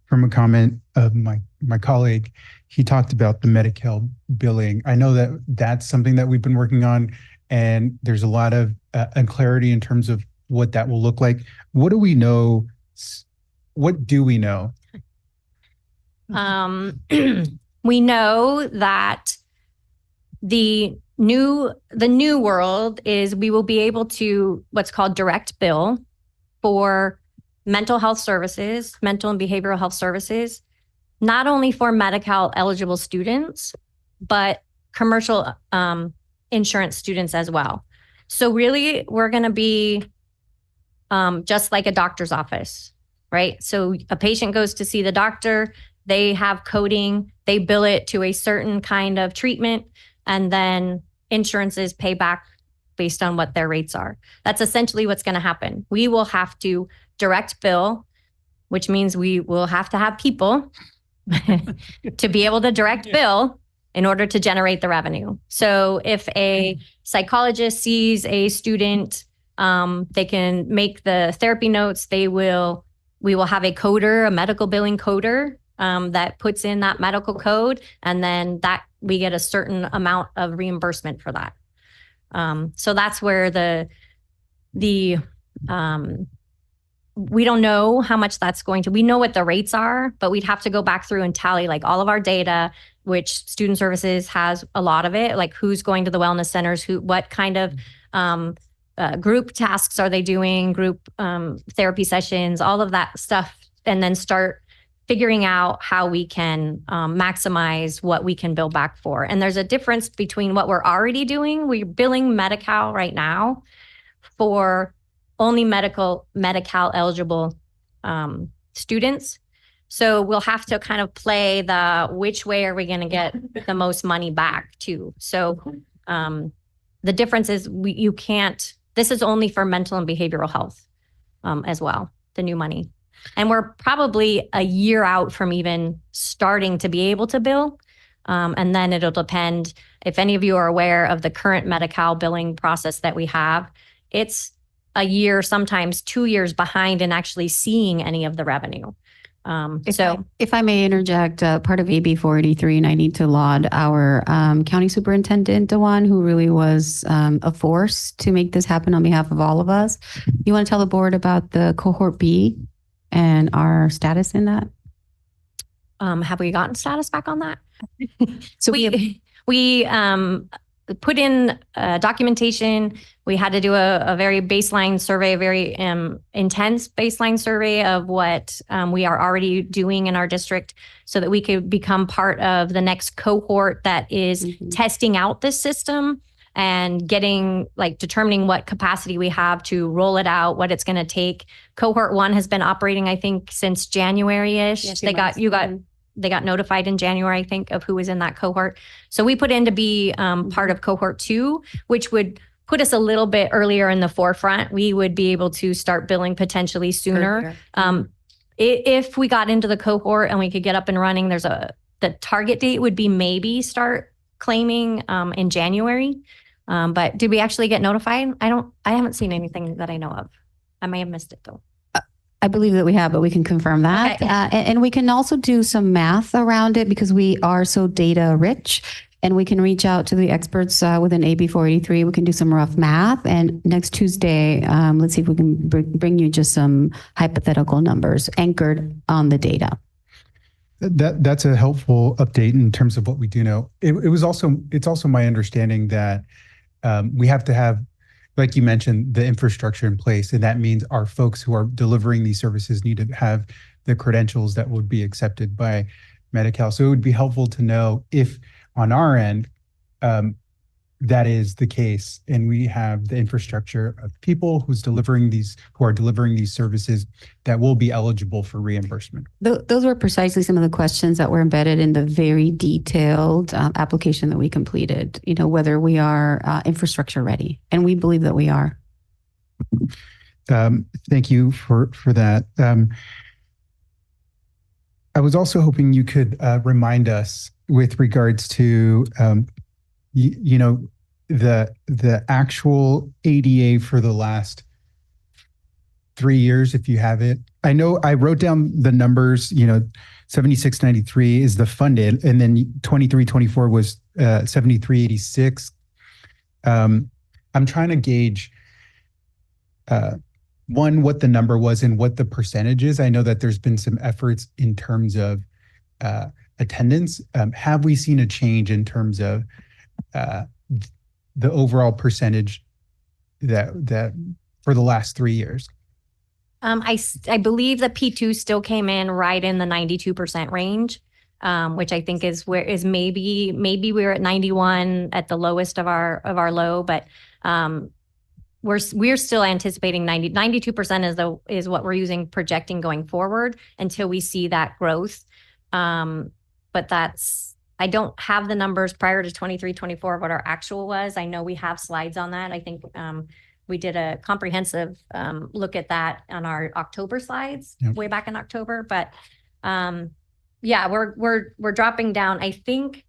from a comment of my colleague, he talked about the Medi-Cal billing. I know that that's something that we've been working on, and there's a lot of unclarity in terms of what that will look like. What do we know? What do we know? We know that the new world is we will be able to what's called direct bill for mental health services, mental and behavioral health services, not only for Medi-Cal eligible students, but commercial insurance students as well. So really, we're going to be just like a doctor's office, right? So a patient goes to see the doctor, they have coding, they bill it to a certain kind of treatment, and then insurances pay back based on what their rates are. That's essentially what's going to happen. We will have to direct bill, which means we will have to have people to be able to direct bill in order to generate the revenue. So if a psychologist sees a student, they can make the therapy notes, they will we will have a coder, a medical billing coder, that puts in that medical code, and then that we get a certain amount of reimbursement for that. So that's where we don't know how much that's going to, we know what the rates are, but we'd have to go back through and tally like all of our data, which student services has a lot of it, like who's going to the wellness centers, what kind of group tasks are they doing, group therapy sessions, all of that stuff, and then start figuring out how we can maximize what we can bill back for. And there's a difference between what we're already doing. We're billing Medi-Cal right now for only Medi-Cal eligible students. So we'll have to kind of play which way are we going to get the most money back to. So the difference is you can't, this is only for mental and behavioral health as well, the new money. And we're probably a year out from even starting to be able to bill. And then it'll depend, if any of you are aware of the current Medi-Cal billing process that we have, it's a year, sometimes 2 years behind in actually seeing any of the revenue. If I may interject, part of AB 483, and I need to laud our county superintendent, Dewan, who really was a force to make this happen on behalf of all of us. You want to tell the board about the cohort B and our status in that? Have we gotten status back on that? So we put in documentation. We had to do a very baseline survey, a very intense baseline survey of what we are already doing in our district so that we could become part of the next cohort that is testing out this system and determining what capacity we have to roll it out, what it's going to take. Cohort 1 has been operating, I think, since January-ish. Yeah, they got notified in January, I think, of who was in that cohort. So we put in to be part of cohort 2, which would put us a little bit earlier in the forefront. We would be able to start billing potentially sooner. If we got into the cohort and we could get up and running, the target date would be maybe start claiming in January. But did we actually get notified? I haven't seen anything that I know of. I may have missed it though. I believe that we have, but we can confirm that. Okay. And we can also do some math around it because we are so data rich, and we can reach out to the experts within AB 483. We can do some rough math. And next Tuesday, let's see if we can bring you just some hypothetical numbers anchored on the data. That's a helpful update in terms of what we do know. It's also my understanding that we have to have, like you mentioned, the infrastructure in place. And that means our folks who are delivering these services need to have the credentials that would be accepted by Medi-Cal. So it would be helpful to know if on our end, that is the case, and we have the infrastructure of people who are delivering these services that will be eligible for reimbursement. Those were precisely some of the questions that were embedded in the very detailed application that we completed, whether we are infrastructure ready, and we believe that we are. Thank you for that. I was also hoping you could remind us with regards to the actual ADA for the last 3 years, if you have it. I know I wrote down the numbers, 7693 is the funded, and then 2324 was 7386. I'm trying to gauge what the number was and what the percentage is. I know that there's been some efforts in terms of attendance. Have we seen a change in terms of the overall percentage that for the last 3 years? I believe the P2 still came in right in the 92% range, which I think is maybe we were at 91 at the lowest of our low, but we're still anticipating 92% is what we're using projecting going forward until we see that growth. But I don't have the numbers prior to 23-24 of what our actual was. I know we have slides on that. I think we did a comprehensive look at that on our October slides way back in October. But yeah, we're dropping down. I think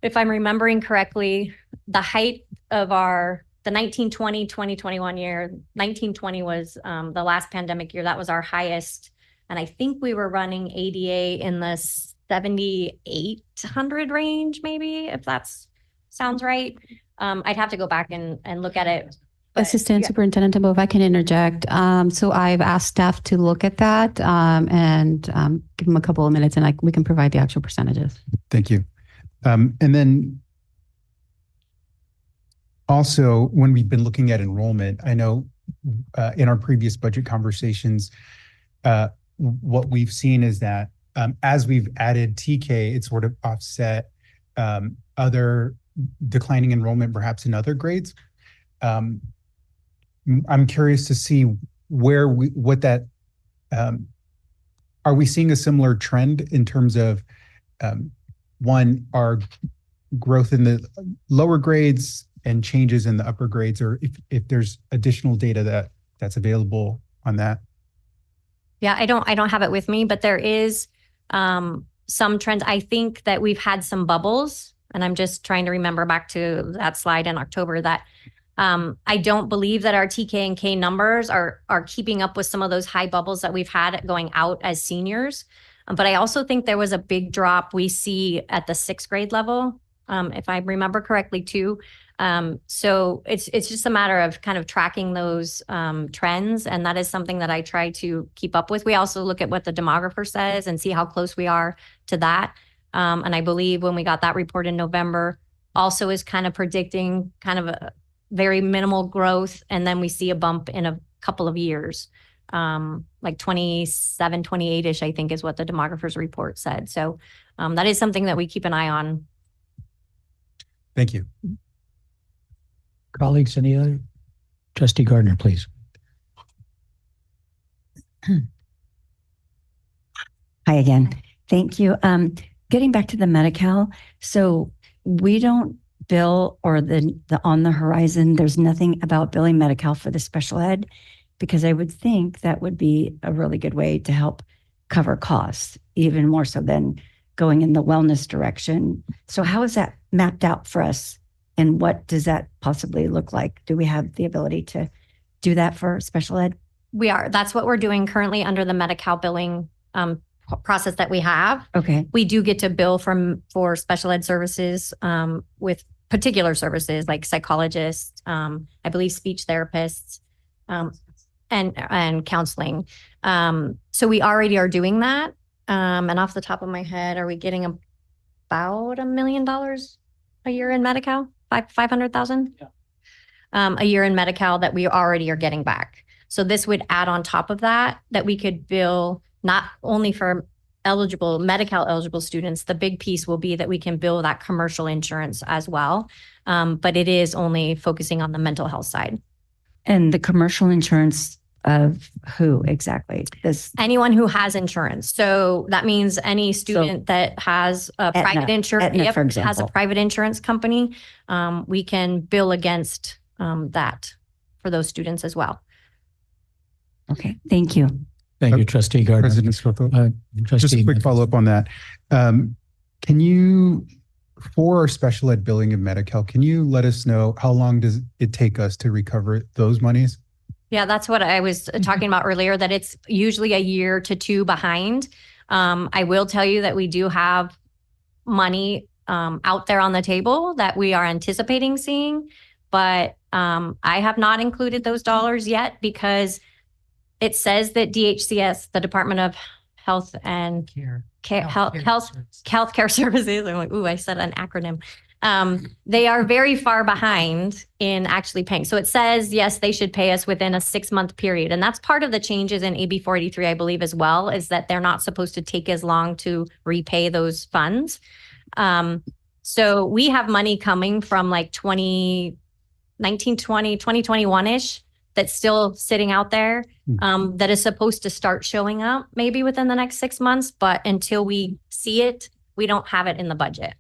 if I'm remembering correctly, the height of the 1920, 2021 year, 1920 was the last pandemic year. That was our highest And I think we were running ADA in the 7,800 range, maybe, if that's sounds right. I'd have to go back and look at it. But, Assistant yeah. Superintendent DeBoe, if I can interject. So I've asked staff to look at that and give them a couple of minutes and we can provide the actual percentages. Thank you. And then also, when we've been looking at enrollment, I know in our previous budget conversations, what we've seen is that as we've added TK, it's sort of offset other declining enrollment, perhaps in other grades. I'm curious to see are we seeing a similar trend in terms of one, our growth in the lower grades and changes in the upper grades, or if there's additional data that's available on that? Yeah, I don't have it with me, but there is some trends. I think that we've had some bubbles, and I'm just trying to remember back to that slide in October that I don't believe that our TK and K numbers are keeping up with some of those high bubbles that we've had going out as seniors. But I also think there was a big drop we see at the 6th grade level, if I remember correctly too. So it's just a matter of kind of tracking those trends, and that is something that I try to keep up with. We also look at what the demographer says and see how close we are to that. And I believe when we got that report in November, also is kind of predicting kind of a very minimal growth, and then we see a bump in a couple of years. Like 27, 28-ish, I think is what the demographer's report said. So that is something that we keep an eye on. Thank you. Colleagues, any other? Trustee Gardner, please. Hi again. Thank you. Getting back to the Medi-Cal, so we don't bill, or the on the horizon, there's nothing about billing Medi-Cal for the special ed, because I would think that would be a really good way to help cover costs, even more so than going in the wellness direction. So how is that mapped out for us? And what does that possibly look like? Do we have the ability to do that for special ed? We are. That's what we're doing currently under the Medi-Cal billing process that we have. Okay. We do get to bill for special ed services with particular services like psychologists, I believe speech therapists, and counseling. So we already are doing that. And off the top of my head, are we getting about $1 million a year in Medi-Cal? 500,000 a year in Medi-Cal that we already are getting back. So this would add on top of that we could bill not only for Medi-Cal eligible students. The big piece will be that we can bill that commercial insurance as well. But it is only focusing on the mental health side. And the commercial insurance of who exactly? Anyone who has insurance. So that means any student that has a private insurance, Aetna, for example, has a private insurance company, we can bill against that for those students as well. Okay, thank you. Thank you, Trustee Gardner. President Soto. Trustee Just a quick follow-up on that. Can you, for our special ed billing of Medi-Cal, can you let us know how long does it take us to recover those monies? Yeah, that's what I was talking about earlier, that it's usually a year to 2 behind. I will tell you that we do have money out there on the table that we are anticipating seeing, but I have not included those dollars yet because it says that DHCS, the Department of Health and Healthcare Services, I'm like, ooh, I said an acronym. They are very far behind in actually paying. So it says, yes, they should pay us within a 6-month period. And that's part of the changes in AB 483, I believe, as well, is that they're not supposed to take as long to repay those funds. So we have money coming from like 2019, 20, 2021-ish that's still sitting out there that is supposed to start showing up maybe within the next 6 months. But until we see it, we don't have it in the budget.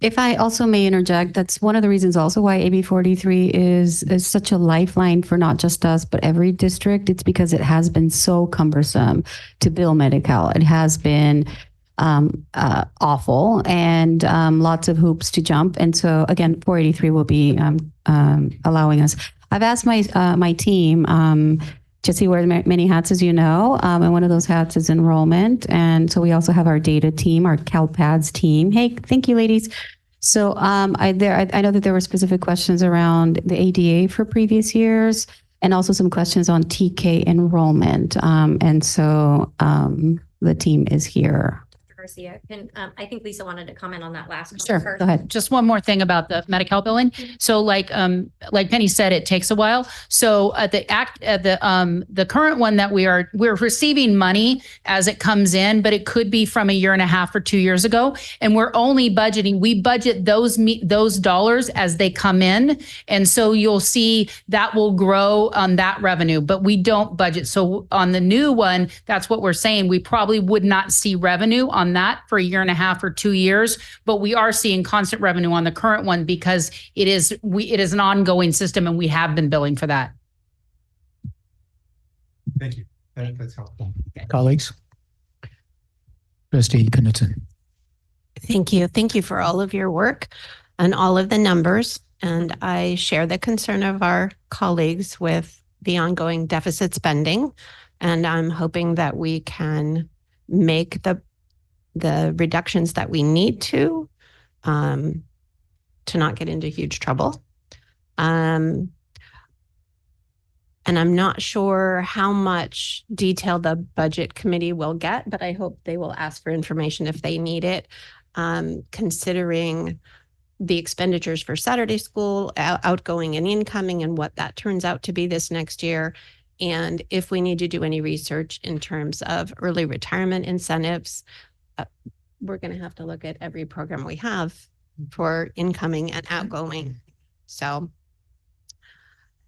If I also may interject, that's one of the reasons also why AB 43 is such a lifeline for not just us, but every district. It's because it has been so cumbersome to bill Medi-Cal. It has been awful and lots of hoops to jump. And so again, 483 will be allowing us. I've asked my team Jesse wears many hats, as you know, and one of those hats is enrollment. And so we also have our data team, our CalPads team. Hey, thank you, ladies. So I know that there were specific questions around the ADA for previous years, and also some questions on TK enrollment. And so the team is here. Garcia, I think Lisa wanted to comment on that last one. Sure, first. go ahead. Just one more thing about the Medi-Cal billing. So like Penny said, it takes a while. So at the current one that we're receiving money as it comes in, but it could be from a year and a half or 2 years ago. And we're only budgeting, we budget those dollars as they come in. And so you'll see that will grow on that revenue, but we don't budget. So on the new one, that's what we're saying. We probably would not see revenue on that for a year and a half or 2 years, but we are seeing constant revenue on the current one because it is an ongoing system and we have been billing for that. Thank you. That's helpful. Colleagues? Trustee Knudsen. Thank you. Thank you for all of your work and all of the numbers. And I share the concern of our colleagues with the ongoing deficit spending. And I'm hoping that we can make the reductions that we need to not get into huge trouble. And I'm not sure how much detail the budget committee will get, but I hope they will ask for information if they need it, considering the expenditures for Saturday school, outgoing and incoming, and what that turns out to be this next year. And if we need to do any research in terms of early retirement incentives, we're going to have to look at every program we have for incoming and outgoing. So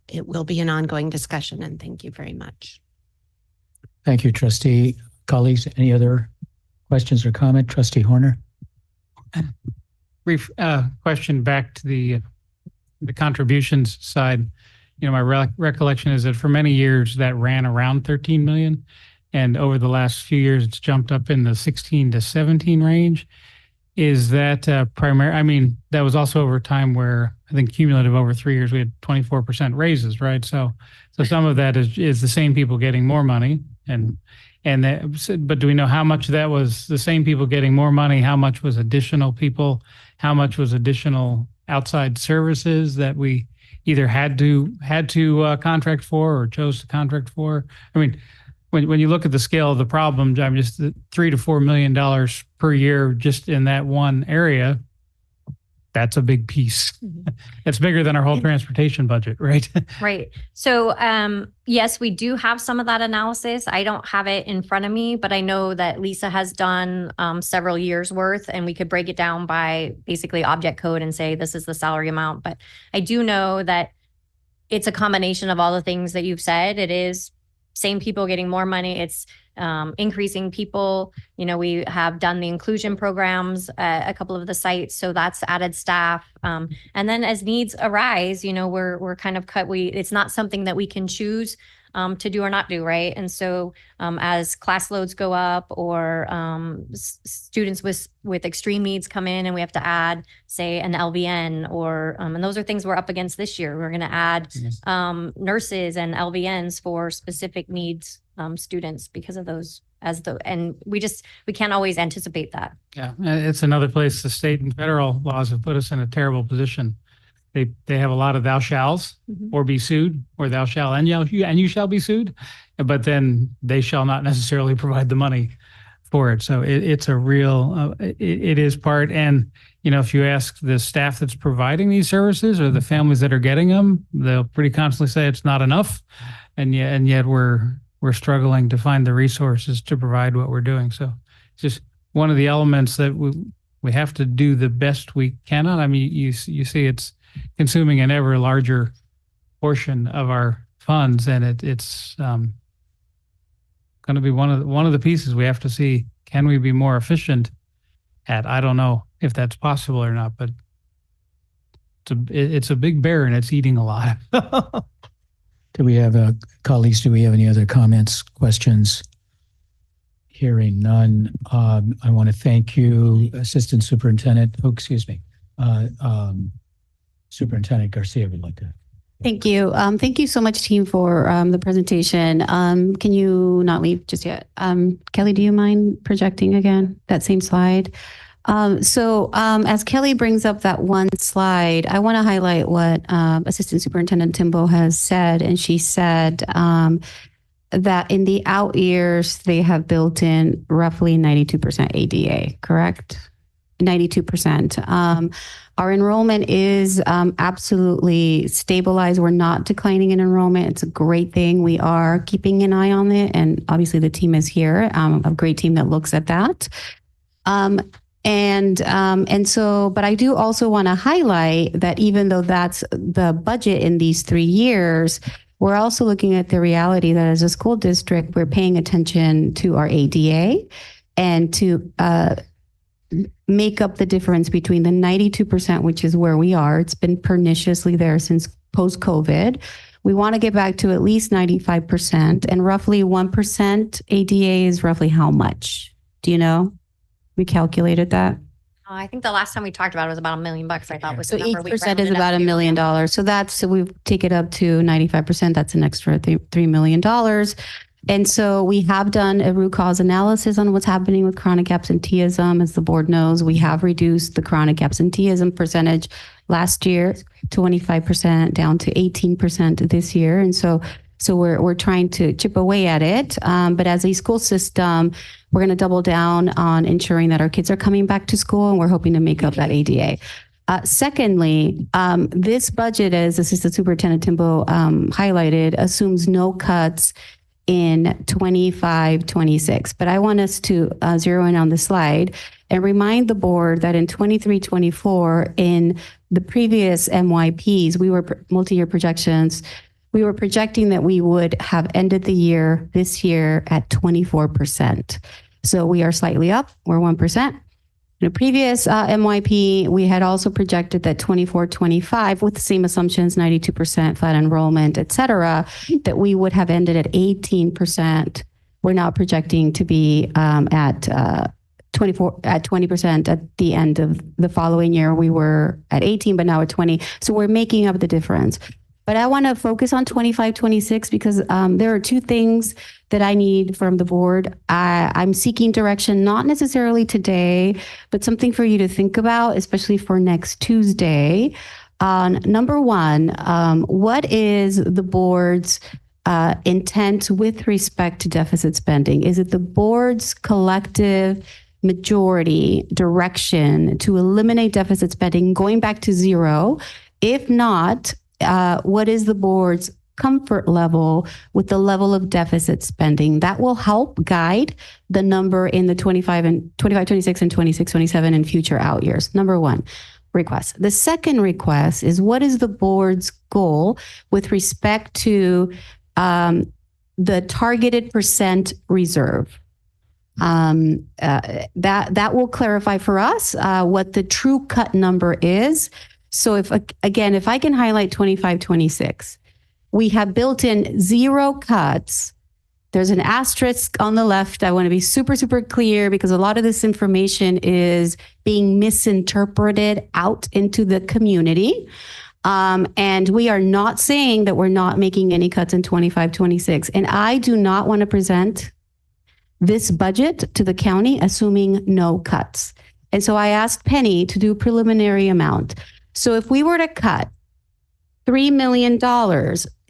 it will be an ongoing discussion, and thank you very much. Thank you, Trustee. Colleagues, any other questions or comment? Trustee Horner? Brief question back to the contributions side. You know, my recollection is that for many years that ran around 13 million. And over the last few years, it's jumped up in the 16 to 17 range. Is that primary? I mean, that was also over time where I think cumulative over 3 years, we had 24% raises, right? So some of that is the same people getting more money. But do we know how much that was the same people getting more money? How much was additional people? How much was additional outside services that we either had to contract for or chose to contract for? I mean, when you look at the scale of the problem, I mean, just the $3 to $4 million per year just in that one area, that's a big piece. It's bigger than our whole transportation budget, right? Right. So, yes, we do have some of that analysis. I don't have it in front of me, but I know that Lisa has done several years worth, and we could break it down by basically object code and say, this is the salary amount. But I do know that it's a combination of all the things that you've said. It is same people getting more money. It's increasing people. You know, we have done the inclusion programs at a couple of the sites, so that's added staff. And then as needs arise, you know, we're kind of it's not something that we can choose to do or not do, right? And so as class loads go up or students with extreme needs come in and we have to add, say, an LVN or, and those are things we're up against this year. We're going to add nurses and LVNs for specific needs students because of those and we can't always anticipate that. Yeah, it's another place the state and federal laws have put us in a terrible position. They have a lot of thou shalls or be sued, or thou shall and you shall be sued, but then they shall not necessarily provide the money for it. So it's a real, it is part. And, you know, if you ask the staff that's providing these services or the families that are getting them, they'll pretty constantly say it's not enough. And yet we're struggling to find the resources to provide what we're doing. So it's just one of the elements that we have to do the best we can on. I mean, you see it's consuming an ever larger portion of our funds, and it's going to be one of the pieces we have to see. Can we be more efficient at? I don't know if that's possible or not, but it's a big bear and it's eating a lot. Do we have colleagues? Do we have any other comments, questions? Hearing none. I want to thank you, Assistant Superintendent. Oh, excuse me. Superintendent Garcia would like to Thank you. Thank you so much, team, for the presentation. Can you not leave just yet? Kelly, do you mind projecting again that same slide? As Kelly brings up that one slide, I want to highlight what Assistant Superintendent Timbo has said. And she said that in the out years, they have built in roughly 92% ADA, correct? 92%. Our enrollment is absolutely stabilized. We're not declining in enrollment. It's a great thing. We are keeping an eye on it. And obviously the team is here, a great team that looks at that. But I do also want to highlight that even though that's the budget in these 3 years, we're also looking at the reality that as a school district, we're paying attention to our ADA and to make up the difference between the 92%, which is where we are. It's been perniciously there since post-COVID. We want to get back to at least 95%, and roughly 1% ADA is roughly how much? Do you know? We calculated that. I think the last time we talked about it was about $1 million. I thought was So the each number we percent is rounded up about $1 to. million. So we take it up to 95%. That's an extra $3 million. And so we have done a root cause analysis on what's happening with chronic absenteeism. As the board knows, we have reduced the chronic absenteeism percentage last year, 25% down to 18% this year. And so we're trying to chip away at it. But as a school system, we're going to double down on ensuring that our kids are coming back to school, and we're hoping to make up that ADA. Secondly, this budget, as Assistant Superintendent Timbo highlighted, assumes no cuts in 25-26. But I want us to zero in on the slide and remind the board that in 23-24, in the previous MYPs, we were multi-year projections, we were projecting that we would have ended the year this year at 24%. So we are slightly up, we're 1%. In the previous MYP, we had also projected that 24-25, with the same assumptions, 92% flat enrollment, et cetera, that we would have ended at 18%. We're now projecting to be at 20% at the end of the following year. We were at 18, but now at 20. So we're making up the difference. But I want to focus on 25-26 because there are two things that I need from the board. I'm seeking direction, not necessarily today, but something for you to think about, especially for next Tuesday. Number one, what is the board's intent with respect to deficit spending? Is it the board's collective majority direction to eliminate deficit spending, going back to zero? If not, what is the board's comfort level with the level of deficit spending? That will help guide the number in the 25, 26, and 26, 27 and future out years. Number one request. The second request is, what is the board's goal with respect to the targeted percent reserve? That will clarify for us what the true cut number is. So if I can highlight 25-26, we have built in zero cuts. There's an asterisk on the left. I want to be super, super clear because a lot of this information is being misinterpreted out into the community. And we are not saying that we're not making any cuts in 25-26. And I do not want to present this budget to the county assuming no cuts. And so I asked Penny to do a preliminary amount. So if we were to cut $3 million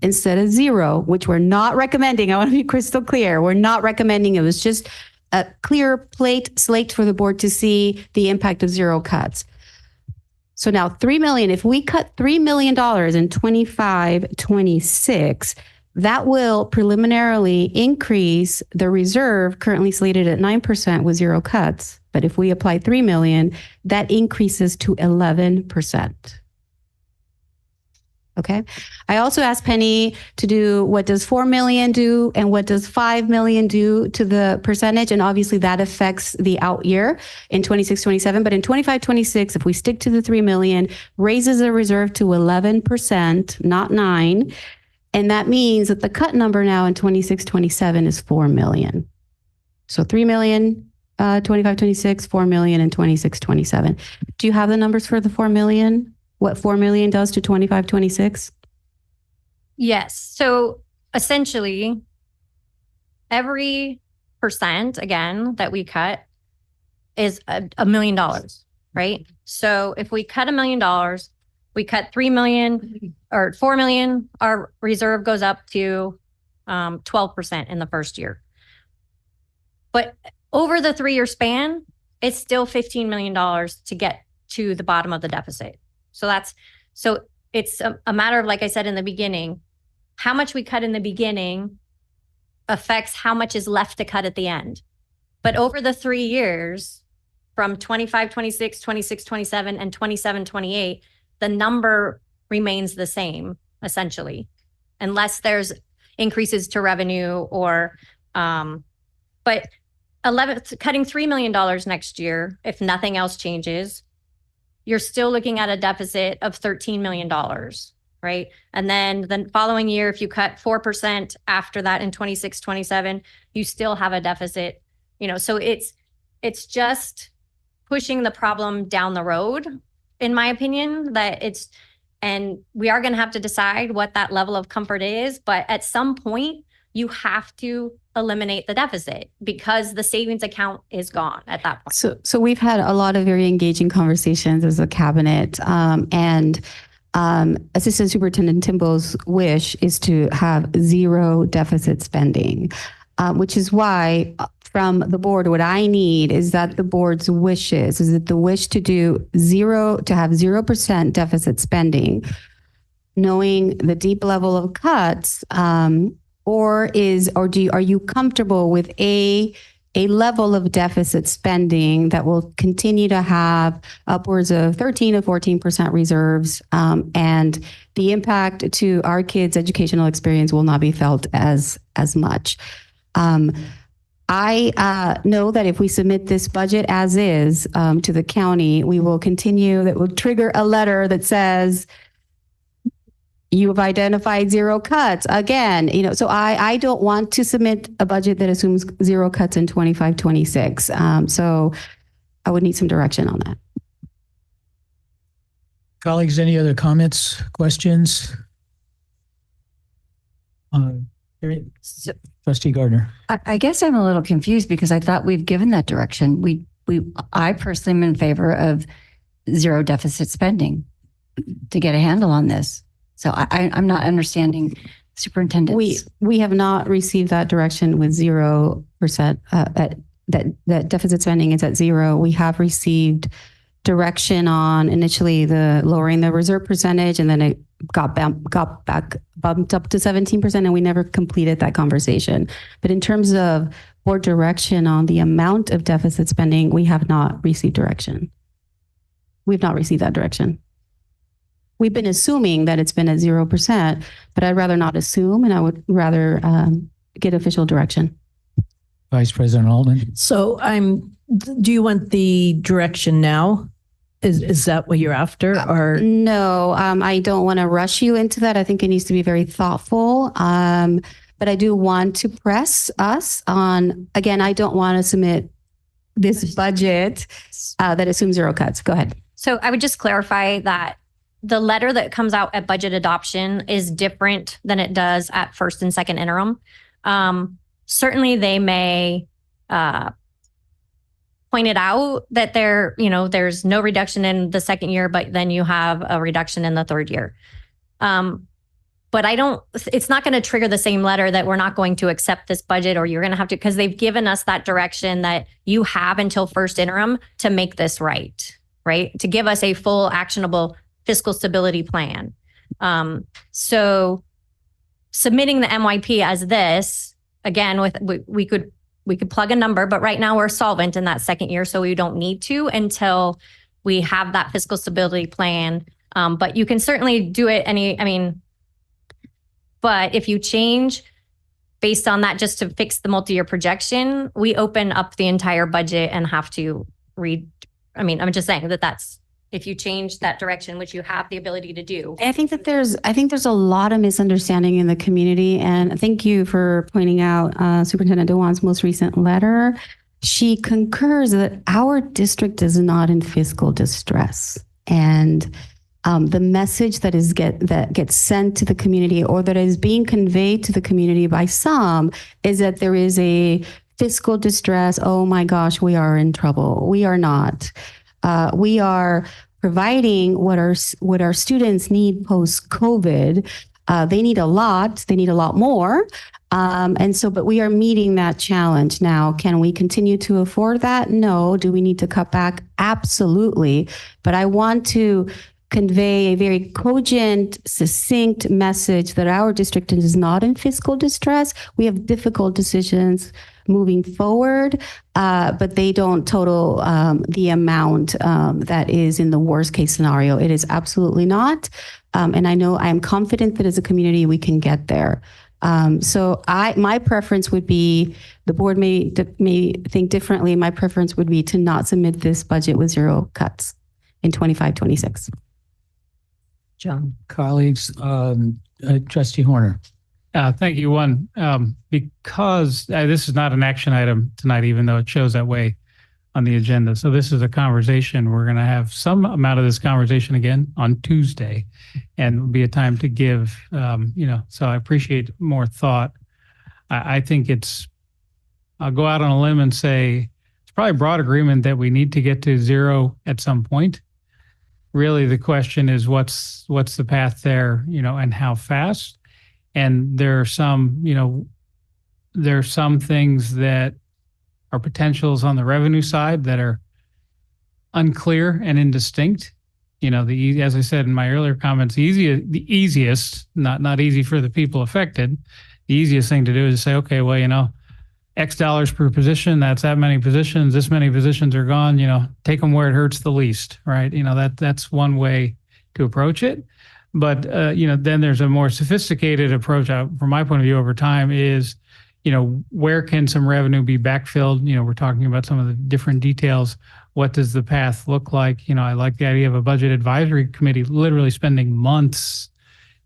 instead of zero, which we're not recommending, I want to be crystal clear, we're not recommending. It was just a clear slate for the board to see the impact of zero cuts. So now $3 million, if we cut $3 million in 25-26, that will preliminarily increase the reserve currently slated at 9% with zero cuts. But if we apply $3 million, that increases to 11%. Okay. I also asked Penny to do what does 4 million do and what does 5 million do to the percentage. And obviously that affects the out year in 26-27. But in 25-26, if we stick to the 3 million, raises the reserve to 11%, not 9%. And that means that the cut number now in 26-27 is 4 million. So 3 million, 25-26, 4 million in 26-27. Do you have the numbers for the 4 million? What 4 million does to 25-26? Yes. So essentially, every percent again that we cut is $1 million, right? So if we cut $1 million, we cut 3 million or 4 million, our reserve goes up to 12% in the first year. But over the 3-year span, it's still $15 million to get to the bottom of the deficit. So it's a matter of, like I said in the beginning, how much we cut in the beginning affects how much is left to cut at the end. But over the 3 years, from 25, 26, 26, 27, and 27, 28, the number remains the same, essentially, unless there's increases to revenue or, but cutting $3 million next year, if nothing else changes, you're still looking at a deficit of $13 million, right? And then the following year, if you cut 4% after that in 26, 27, you still have a deficit, so it's just pushing the problem down the road, in my opinion, and we are going to have to decide what that level of comfort is. But at some point, you have to eliminate the deficit because the savings account is gone at that point. So we've had a lot of very engaging conversations as a cabinet, and Assistant Superintendent Timbow's wish is to have zero deficit spending, which is why from the board, what I need is that the board's wishes, is it the wish to have 0% deficit spending, knowing the deep level of cuts, are you comfortable with a level of deficit spending that will continue to have upwards of 13 to 14% reserves, and the impact to our kids' educational experience will not be felt as much. I know that if we submit this budget as is to the county, we will continue, that will trigger a letter that says, you have identified zero cuts again, so I don't want to submit a budget that assumes zero cuts in 25, 26. So I would need some direction on that. Colleagues, any other comments, questions? Trustee Gardner. I guess I'm a little confused because I thought we've given that direction. I personally am in favor of zero deficit spending to get a handle on this. So I'm not understanding superintendents. We have not received that direction with 0%, that deficit spending is at zero. We have received direction on initially the lowering the reserve percentage, and then it got back bumped up to 17%, and we never completed that conversation. But in terms of board direction on the amount of deficit spending, we have not received direction. We've not received that direction. We've been assuming that it's been at 0%, but I'd rather not assume, and I would rather get official direction. Vice President Altman. So do you want the direction now? Is that what you're after, or? No, I don't want to rush you into that. I think it needs to be very thoughtful. But I do want to press us on, again, I don't want to submit this budget that assumes zero cuts. Go ahead. So I would just clarify that the letter that comes out at budget adoption is different than it does at first and second interim. Certainly they may point it out that there's no reduction in the second year, but then you have a reduction in the third year. But it's not going to trigger the same letter that we're not going to accept this budget, or you're going to have to, because they've given us that direction that you have until first interim to make this right? To give us a full actionable fiscal stability plan. So submitting the MYP as this, again, we could plug a number, but right now we're solvent in that second year, so we don't need to until we have that fiscal stability plan. But you can certainly do it but if you change based on that just to fix the multi-year projection, we open up the entire budget and have to I'm just saying that's, if you change that direction, which you have the ability to do. I think there's a lot of misunderstanding in the community, and thank you for pointing out Superintendent Dewan's most recent letter. She concurs that our district is not in fiscal distress, and the message that gets sent to the community or that is being conveyed to the community by some is that there is a fiscal distress. Oh my gosh, we are in trouble. We are not. We are providing what our students need post-COVID. They need a lot. They need a lot more. But we are meeting that challenge. Now, can we continue to afford that? No. Do we need to cut back? Absolutely. But I want to convey a very cogent, succinct message that our district is not in fiscal distress. We have difficult decisions moving forward, but they don't total the amount that is in the worst case scenario. It is absolutely not. And I know I am confident that as a community, we can get there. My preference would be, the board may think differently. My preference would be to not submit this budget with 0 cuts in 25-26. John. Colleagues, Trustee Horner. Thank you. One, because this is not an action item tonight, even though it shows that way on the agenda. So this is a conversation. We're going to have some amount of this conversation again on Tuesday, and it'll be a time to give, so I appreciate more thought. I think I'll go out on a limb and say it's probably broad agreement that we need to get to 0 at some point. Really, the question is what's the path there, and how fast. And there are some things that are potentials on the revenue side that are unclear and indistinct. As I said in my earlier comments, the easiest, not easy for the people affected, the easiest thing to do is to say, okay, well, X dollars per position, that's that many positions, this many positions are gone, take them where it hurts the least, right? That's one way to approach it. But, then there's a more sophisticated approach from my point of view over time is, where can some revenue be backfilled? We're talking about some of the different details. What does the path look like? I like the idea of a budget advisory committee literally spending months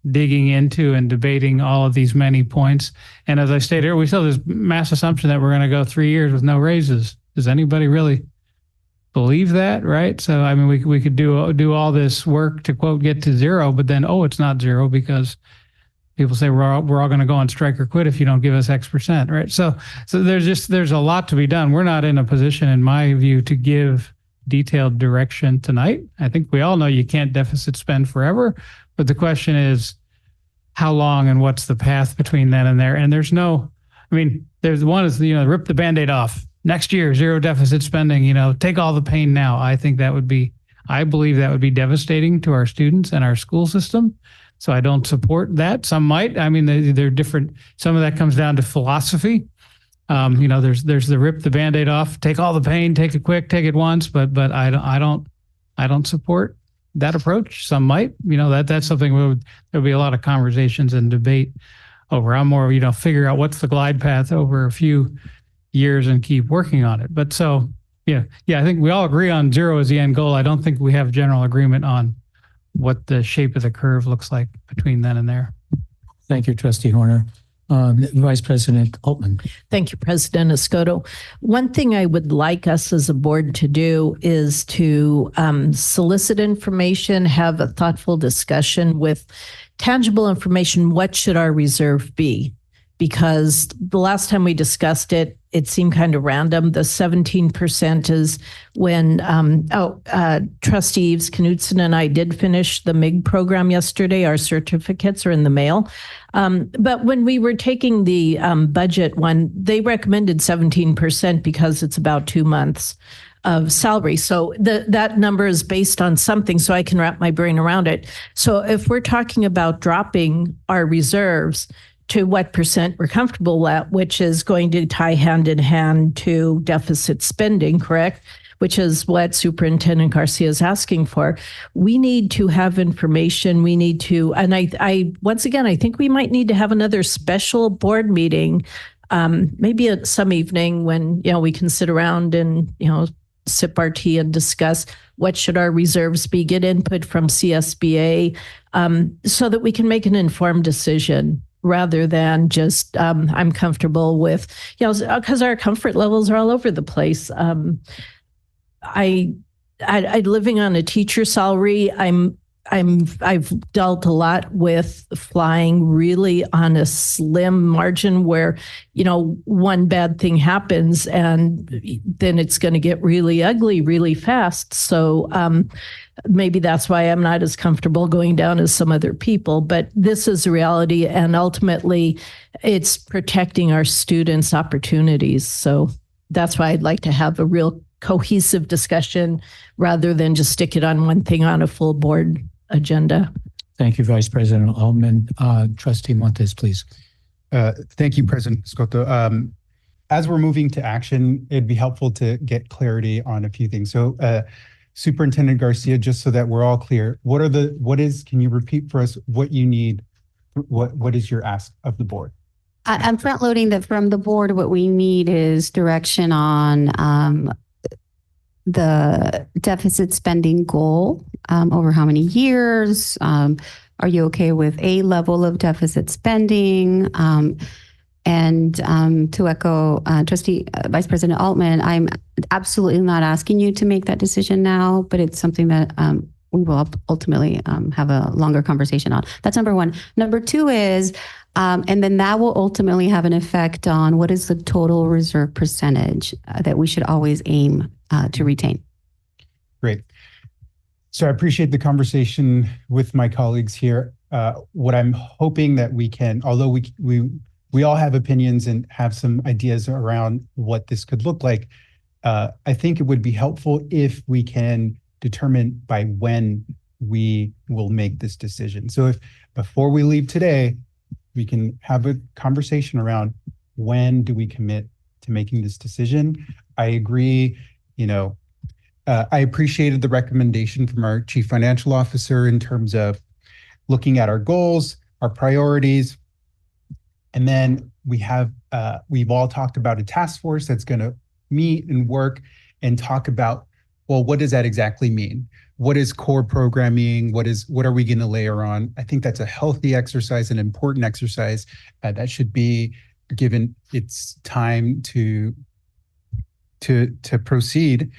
digging into and debating all of these many points. And as I stated earlier, we still have this mass assumption that we're going to go 3 years with no raises. Does anybody really believe that, right? So, I mean, we could do all this work to, quote, get to 0, but then, it's not 0 because people say we're all going to go on strike or quit if you don't give us X%, right? So there's a lot to be done. We're not in a position, in my view, to give detailed direction tonight. I think we all know you can't deficit spend forever, but the question is how long and what's the path between then and there? And there's one is, rip the Band-Aid off. Next year, 0 deficit spending, take all the pain now. I believe that would be devastating to our students and our school system. So I don't support that. Some might. They're different. Some of that comes down to philosophy. There's the rip the Band-Aid off, take all the pain, take it quick, take it once. But I don't support that approach. Some might. That's something there'll be a lot of conversations and debate over. I'm more, figure out what's the glide path over a few years and keep working on it. But so, I think we all agree on 0 as the end goal. I don't think we have general agreement on what the shape of the curve looks like between then and there. Thank you, Trustee Horner. Vice President Altman. Thank you, President Escoto. One thing I would like us as a board to do is to solicit information, have a thoughtful discussion with tangible information. What should our reserve be? Because the last time we discussed it, it seemed kind of random. The 17% is when Trustee Eves Knudsen and I did finish the MIG program yesterday. Our certificates are in the mail. But when we were taking the budget one, they recommended 17% because it's about 2 months of salary. So that number is based on something, so I can wrap my brain around it. So if we're talking about dropping our reserves to what percent we're comfortable at, which is going to tie hand in hand to deficit spending, correct? Which is what Superintendent Garcia is asking for. We need to have information. We need to, and I once again, I think we might need to have another special board meeting, maybe some evening when, we can sit around and, sip our tea and discuss what should our reserves be, get input from CSBA, so that we can make an informed decision rather than just, I'm comfortable with, because our comfort levels are all over the place. I living on a teacher salary. I'm I've dealt a lot with flying really on a slim margin where, one bad thing happens and then it's going to get really ugly really fast. So maybe that's why I'm not as comfortable going down as some other people, but this is a reality. And ultimately it's protecting our students' opportunities. So that's why I'd like to have a real cohesive discussion rather than just stick it on one thing on a full board agenda. Thank you, Vice President Altman. Trustee Montes, please. Thank you, President Scotto. As we're moving to action, it'd be helpful to get clarity on a few things. So Superintendent Garcia, just so that we're all clear, can you repeat for us what you need? What is your ask of the board? I'm front loading that from the board. What we need is direction on the deficit spending goal over how many years. Are you okay with a level of deficit spending? And to echo Trustee Vice President Altman, I'm absolutely not asking you to make that decision now, but it's something that we will ultimately have a longer conversation on. That's number one. Number two is, and then that will ultimately have an effect on what is the total reserve percentage that we should always aim to retain. Great. So I appreciate the conversation with my colleagues here. What I'm hoping that we can, although we all have opinions and have some ideas around what this could look like, I think it would be helpful if we can determine by when we will make this decision. So if before we leave today, we can have a conversation around when do we commit to making this decision. I agree, I appreciated the recommendation from our Chief Financial Officer in terms of looking at our goals, our priorities, and then we've all talked about a task force that's going to meet and work and talk about, well, what does that exactly mean? What is core programming? What are we going to layer on? I think that's a healthy exercise, an important exercise that should be given its time to proceed.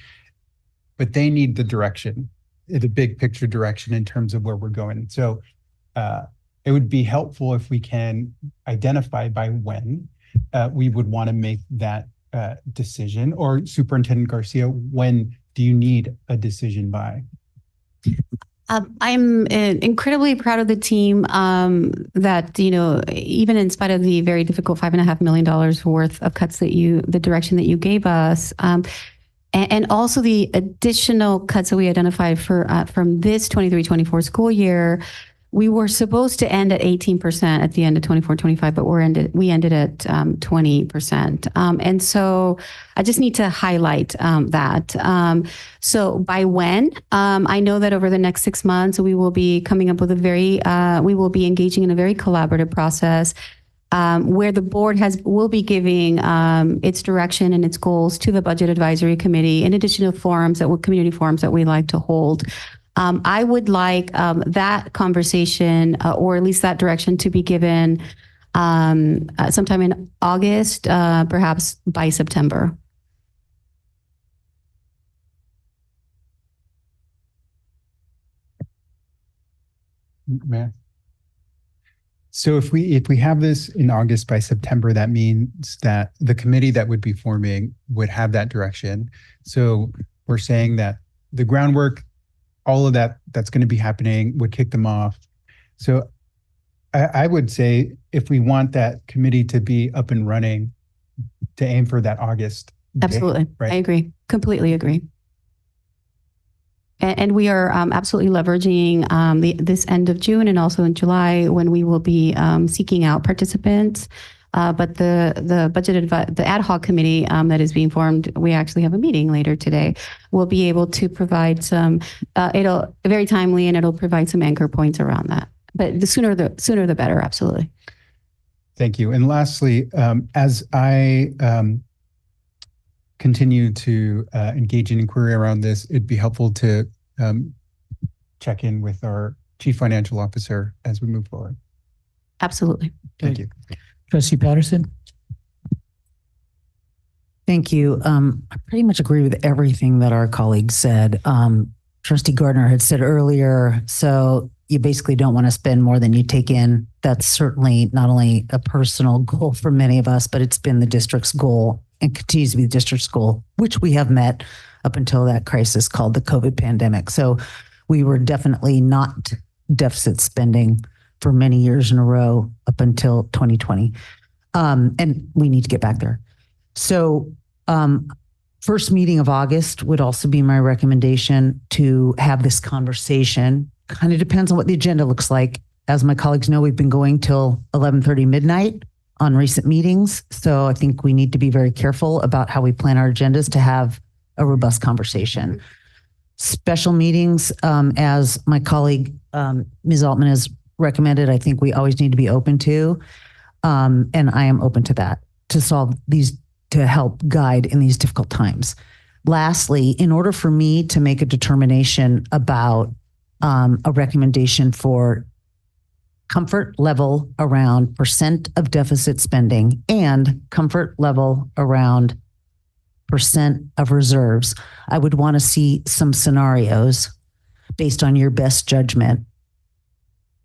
But they need the direction, the big picture direction in terms of where we're going. So it would be helpful if we can identify by when we would want to make that decision. Or Superintendent Garcia, when do you need a decision by? I'm incredibly proud of the team that, even in spite of the very difficult $5.5 million worth of cuts the direction that you gave us, and also the additional cuts that we identified from this 23-24 school year. We were supposed to end at 18% at the end of 24-25, but we ended at 20%. And so I just need to highlight that. So by when? I know that over the next 6 months, we will be coming up with we will be engaging in a very collaborative process where the board will be giving its direction and its goals to the Budget Advisory Committee, in addition to community forums that we like to hold. I would like that conversation, or at least that direction, to be given sometime in August, perhaps by September. So if we have this in August by September, that means that the committee that would be forming would have that direction. So we're saying that the groundwork, all of that's going to be happening, would kick them off. So I would say if we want that committee to be up and running, to aim for that August. Absolutely. Date, right? I agree. Completely agree. And we are absolutely leveraging this end of June and also in July, when we will be seeking out participants. But the ad hoc committee that is being formed, we actually have a meeting later today. We'll be able to provide some, it'll very timely, and it'll provide some anchor points around that. But the sooner the better, absolutely. Thank you. And lastly, as I continue to engage in inquiry around this, it'd be helpful to check in with our Chief Financial Officer as we move forward. Absolutely. Thank you. Trustee Patterson? Thank you. I pretty much agree with everything that our colleagues said. Trustee Gardner had said earlier, so you basically don't want to spend more than you take in. That's certainly not only a personal goal for many of us, but it's been the district's goal and continues to be the district's goal, which we have met up until that crisis called the COVID pandemic. So we were definitely not deficit spending for many years in a row up until 2020. And we need to get back there. So first meeting of August would also be my recommendation to have this conversation. Kind of depends on what the agenda looks like. As my colleagues know, we've been going till 11:30 midnight on recent meetings. So I think we need to be very careful about how we plan our agendas to have a robust conversation. Special meetings, as my colleague Ms. Altman has recommended, I think we always need to be open to. And I am open to that, to solve these, to help guide in these difficult times. Lastly, in order for me to make a determination about a recommendation for comfort level around percent of deficit spending and comfort level around percent of reserves, I would want to see some scenarios based on your best judgment.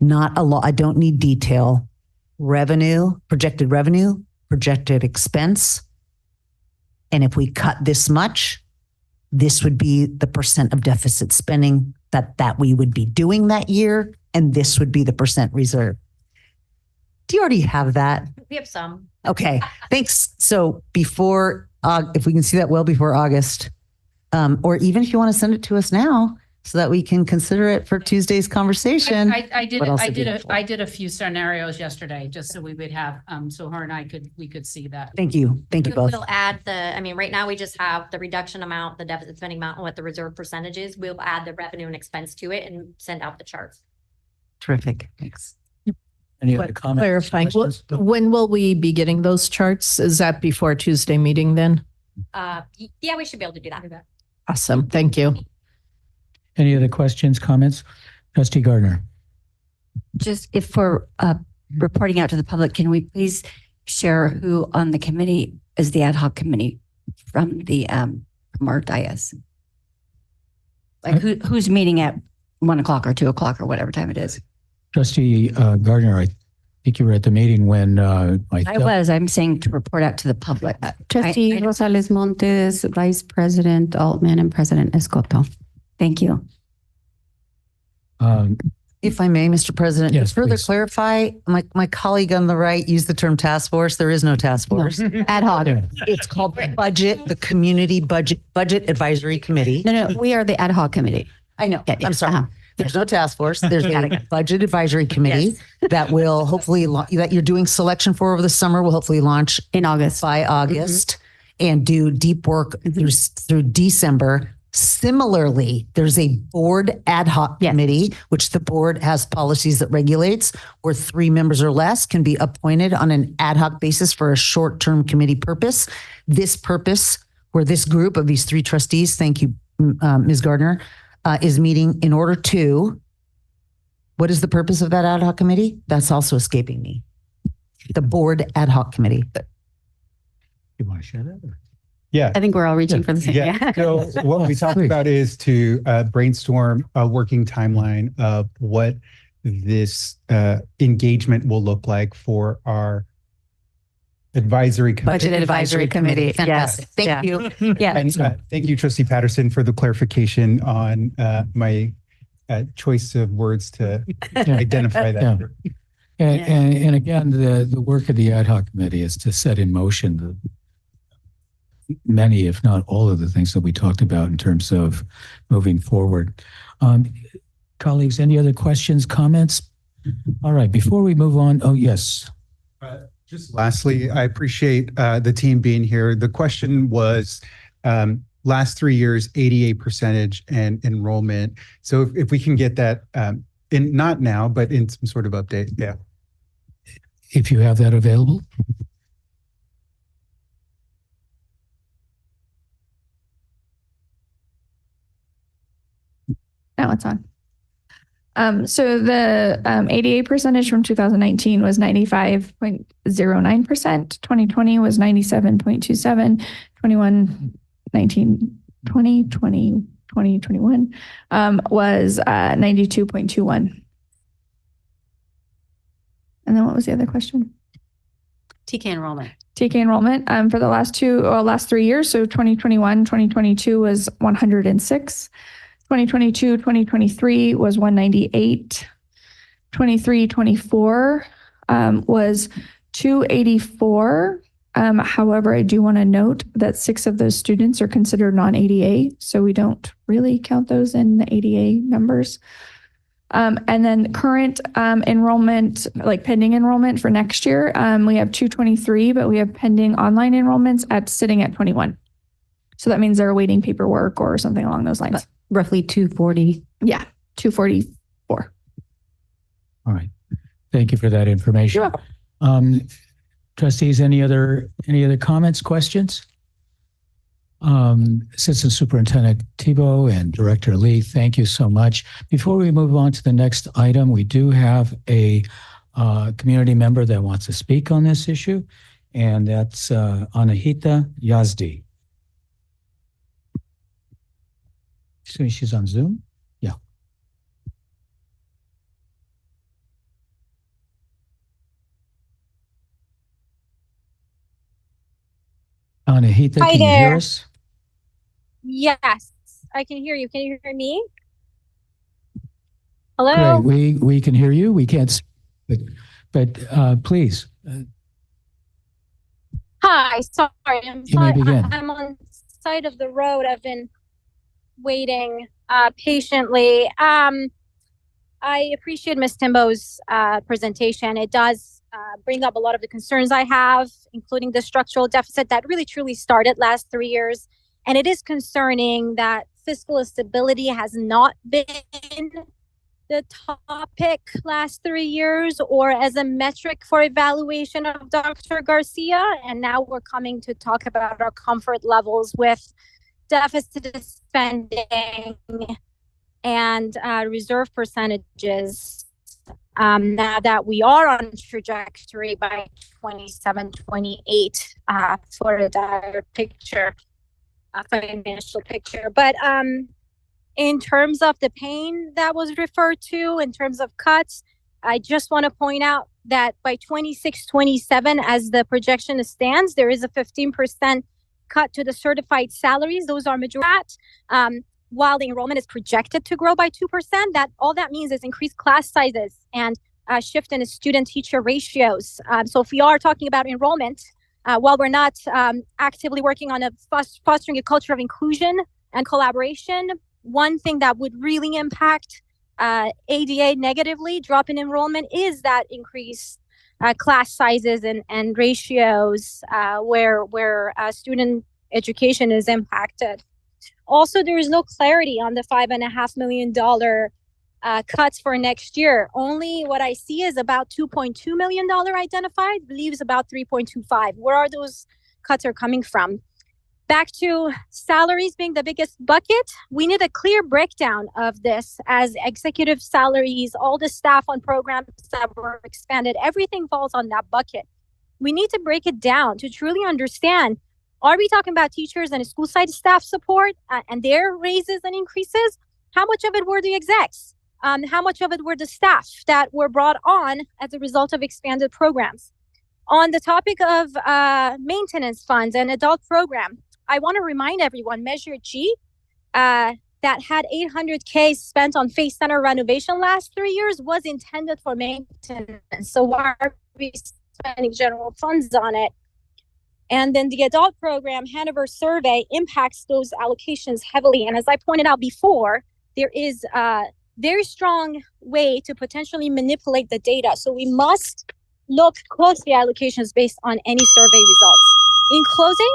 Not a lot. I don't need detail. Revenue, projected expense. And if we cut this much, this would be the percent of deficit spending that we would be doing that year. And this would be the percent reserve. Do you already have that? We have some. Okay, thanks. So before, if we can see that well before August, or even if you want to send it to us now so that we can consider it for Tuesday's conversation. I did a few scenarios yesterday just so we would have, so her and I could see that. Thank you. Thank you both. We'll add right now we just have the reduction amount, the deficit spending amount, and what the reserve percentage is. We'll add the revenue and expense to it and send out the charts. Terrific. Thanks. Any other comments? Clarifying, questions? when will we be getting those charts? Is that before Tuesday meeting then? Yeah, we should be able to do that. Awesome. Thank you. Any other questions, comments? Trustee Gardner. Just if for reporting out to the public, can we please share who on the committee is the ad hoc committee from the from our dais? Like who's meeting at 1 o'clock or 2 o'clock or whatever time it is? Trustee Gardner, I think you were at the meeting when I was. I'm saying to report out to the public. Trustee Rosales Montes, Vice President Altman, and President Escoto. Thank you. If I may, Mr. President, Yes, to further please. clarify, my colleague on the right used the term task force. There is no task force. Ad hoc. It's called the Community Budget Advisory Committee. No, we are the ad hoc committee. I know. Yeah, yeah. I'm sorry. There's no task force. There's a budget advisory committee that will hopefully, that you're doing selection for over the summer, will hopefully launch in August. By August and do deep work through December. Similarly, there's a board ad hoc committee, which the board has policies that regulates, where 3 members or less can be appointed on an ad hoc basis for a short-term committee purpose. This purpose, where this group of these 3 trustees, thank you, Ms. Gardner, is meeting in order to, what is the purpose of that ad hoc committee? That's also escaping me. The board ad hoc committee. You want to share that? Or? Yeah. I think we're all reaching for the same. Yeah. So what we talked about is to brainstorm a working timeline of what this engagement will look like for our advisory committee. Budget advisory committee. Fantastic. Thank you. Yeah. And thank you, Trustee Patterson, for the clarification on my choice of words to identify that. Yeah. And again, the work of the ad hoc committee is to set in motion many, if not all, of the things that we talked about in terms of moving forward. Colleagues, any other questions, comments? All right, before we move on, yes. Just lastly, I appreciate the team being here. The question was last 3 years, 88% and enrollment. So if we can get that in, not now, but in some sort of update. Yeah. If you have that available. Now it's on. So the 88% from 2019 was 95.09%. 2020 was 97.27. 2020 2021, was 92.21. And then what was the other question? TK enrollment. TK enrollment for the last 3 years. So 2021, 2022 was 106. 2022, 2023 was 198. 23, 24 was 284. However, I do want to note that 6 of those students are considered non-ADA, so we don't really count those in the ADA numbers. And then current enrollment, like pending enrollment for next year, we have 223, but we have pending online enrollments sitting at 21. So that means they're awaiting paperwork or something along those lines. Roughly 240. Yeah, 244. All right. Thank you for that information. You're welcome. Trustees, any other comments, questions? Assistant Superintendent Thibault and Director Lee, thank you so much. Before we move on to the next item, we do have a community member that wants to speak on this issue, and that's Anahita Yazdi. So she's on Zoom? Yeah. Anahita, Hi can you hear there. us? Yes, I can hear you. Can you hear me? Hello? Great. We can hear you. We can't speak, but please. Hi, sorry. You may begin. I'm on the side of the road. I've been waiting patiently. I appreciate Ms. Timbo's presentation. It does bring up a lot of the concerns I have, including the structural deficit that really truly started last 3 years. And it is concerning that fiscal stability has not been the topic last 3 years or as a metric for evaluation of Dr. Garcia. And now we're coming to talk about our comfort levels with deficit spending and reserve percentages. Now that we are on trajectory by 27, 28 for a dire picture, financial picture. But in terms of the pain that was referred to, in terms of cuts, I just want to point out that by 26, 27, as the projection stands, there is a 15% cut to the certified salaries. Those are majority. While the enrollment is projected to grow by 2%, that all that means is increased class sizes and a shift in the student-teacher ratios. So if we are talking about enrollment, while we're not actively working on fostering a culture of inclusion and collaboration, one thing that would really impact ADA negatively, drop in enrollment, is that increased class sizes and ratios where student education is impacted. Also, there is no clarity on the $5.5 million cuts for next year. Only what I see is about $2.2 million identified, leaves about 3.25. Where are those cuts are coming from? Back to salaries being the biggest bucket, we need a clear breakdown of this as executive salaries, all the staff on programs that were expanded, everything falls on that bucket. We need to break it down to truly understand, are we talking about teachers and school side staff support and their raises and increases? How much of it were the execs? How much of it were the staff that were brought on as a result of expanded programs? On the topic of maintenance funds and adult program, I want to remind everyone, Measure G, that had $800K spent on Faith Center renovation last 3 years, was intended for maintenance. So why are we spending general funds on it? And then the adult program Hanover survey impacts those allocations heavily. And as I pointed out before, there is a very strong way to potentially manipulate the data. So we must look closely at allocations based on any survey results. In closing,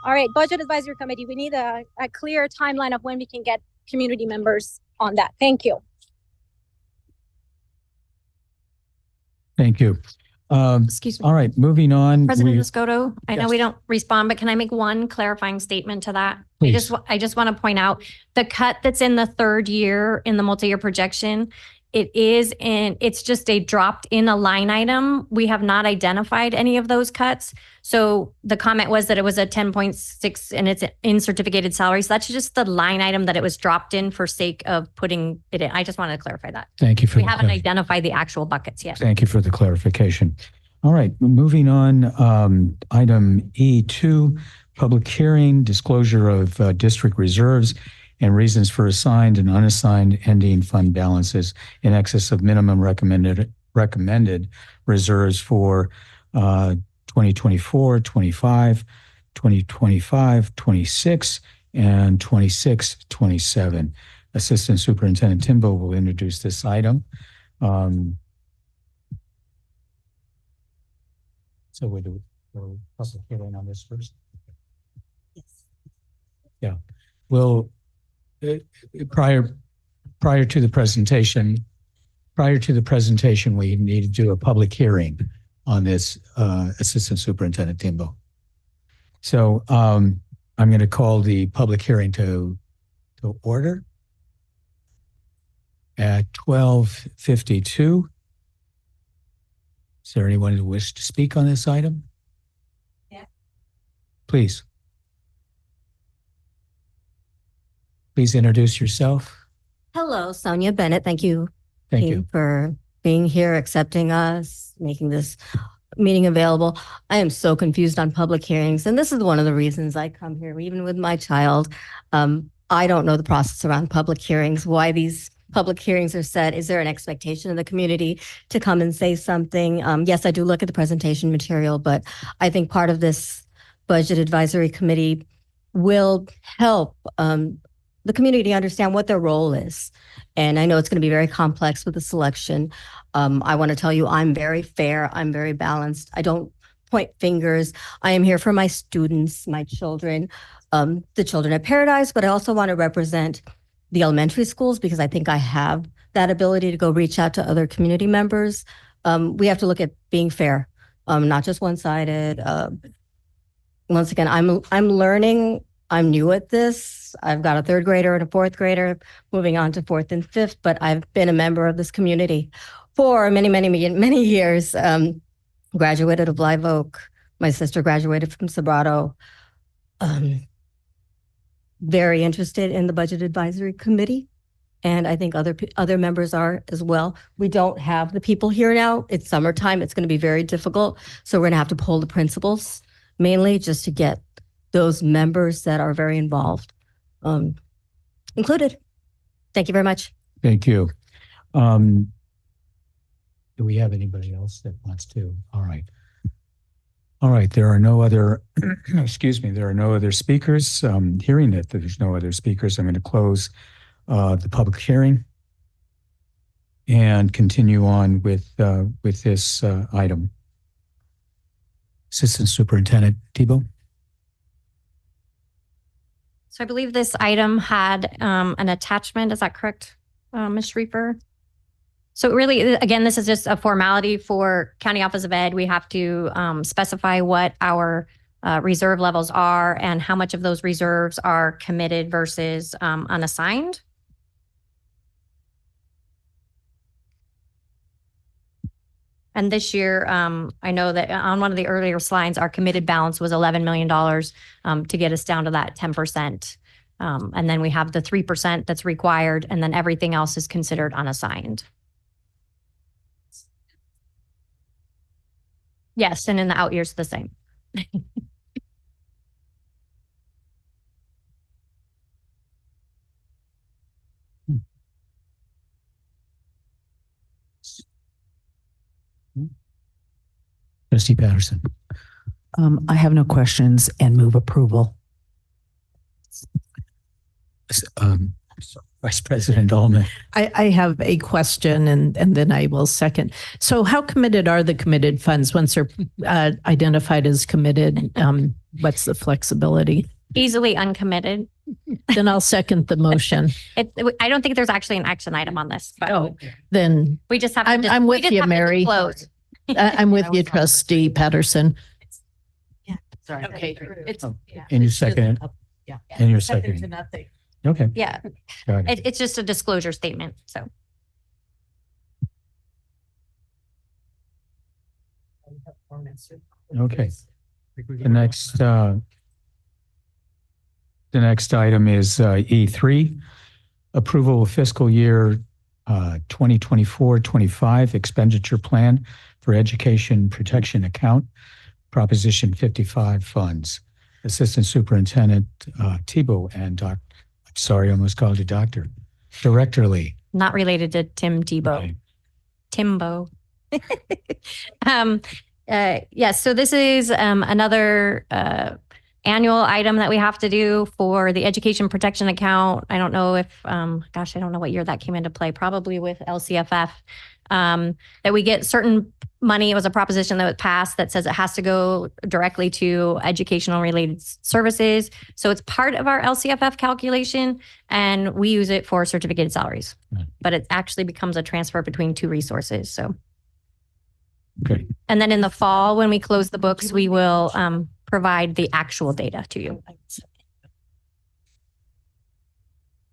all right, Budget Advisory Committee, we need a clear timeline of when we can get community members on that. Thank you. Thank you. Excuse me. All right, moving on. President Escoto, I know Yes. we don't respond, but can I make one clarifying statement to that? Please. I just want to point out the cut that's in the third year in the multi-year projection it is it's just a dropped in a line item. We have not identified any of those cuts. So the comment was that it was a 10.6 and it's in certificated salary. So that's just the line item that it was dropped in for sake of putting it in. I just wanted to clarify that. Thank you for We the haven't clar- identified the actual buckets yet. Thank you for the clarification. All right, moving on, item E2, public hearing, disclosure of district reserves and reasons for assigned and unassigned ending fund balances in excess of minimum recommended reserves for 2024, 25, 2025, 26, and 26, 27. Assistant Superintendent Timbo will introduce this item. So we do a public hearing on this first? Yes. Yeah. Well, prior to the presentation, we need to do a public hearing on this, Assistant Superintendent Timbo. So I'm going to call the public hearing to order at 12:52. Is there anyone who wishes to speak on this item? Yeah. Please. Please introduce yourself. Hello, Sonia Bennett. Thank you. Thank team, you. for being here, accepting us, making this meeting available. I am so confused on public hearings, and this is one of the reasons I come here, even with my child. I don't know the process around public hearings, why these public hearings are set. Is there an expectation of the community to come and say something? Yes, I do look at the presentation material, but I think part of this budget advisory committee will help the community understand what their role is. And I know it's going to be very complex with the selection. I want to tell you, I'm very fair. I'm very balanced. I don't point fingers. I am here for my students, my children, the children at Paradise, but I also want to represent the elementary schools because I think I have that ability to go reach out to other community members. We have to look at being fair, not just one-sided. Once again, I'm learning. I'm new at this. I've got a third grader and a fourth grader, moving on to fourth and fifth, but I've been a member of this community for many years. Graduated of Live Oak. My sister graduated from Sobrato. Very interested in the Budget Advisory Committee, and I think other members are as well. We don't have the people here now. It's summertime. It's going to be very difficult. So we're going to have to pull the principals mainly just to get those members that are very involved included. Thank you very much. Thank you. Do we have anybody else that wants to? All right. All right. There are no other, excuse me, there are no other speakers. Hearing that there's no other speakers, I'm going to close the public hearing and continue on with this item. Assistant Superintendent Tebow. So I believe this item had an attachment. Is that correct, Ms. Schrieffer? So really, again, this is just a formality for County Office of Ed. We have to specify what our reserve levels are and how much of those reserves are committed versus unassigned. And this year, I know that on one of the earlier slides, our committed balance was $11 million to get us down to that 10%. And then we have the 3% that's required, and then everything else is considered unassigned. Yes, and in the out years, the same. Trustee Patterson. I have no questions and move approval. Vice President Ullman. I have a question and then I will second. So how committed are the committed funds once they're identified as committed? What's the flexibility? Easily uncommitted. Then I'll second the motion. I don't think there's actually an action item on this, but Then we just have to I'm with you, Mary. Close. I'm with you, Trustee Patterson. Sorry. Okay. It's And you second it? Yeah. And you're second. nothing. Okay. Yeah. Got it. It's just a disclosure statement. So Okay. The next item is E3, approval of fiscal year 2024-25 expenditure plan for education protection account, Proposition 55 funds. Assistant Superintendent Tebow and Dr. I'm sorry, I almost called you Doctor. Director Lee. Not related to Tim Tebow. Okay. Timbo. Yes, so this is another annual item that we have to do for the education protection account. I don't know if, gosh, I don't know what year that came into play, probably with LCFF, that we get certain money. It was a proposition that was passed that says it has to go directly to educational related services. So it's part of our LCFF calculation and we use it for certificated salaries, but it actually becomes a transfer between two resources. So. Okay. And then in the fall, when we close the books, we will provide the actual data to you.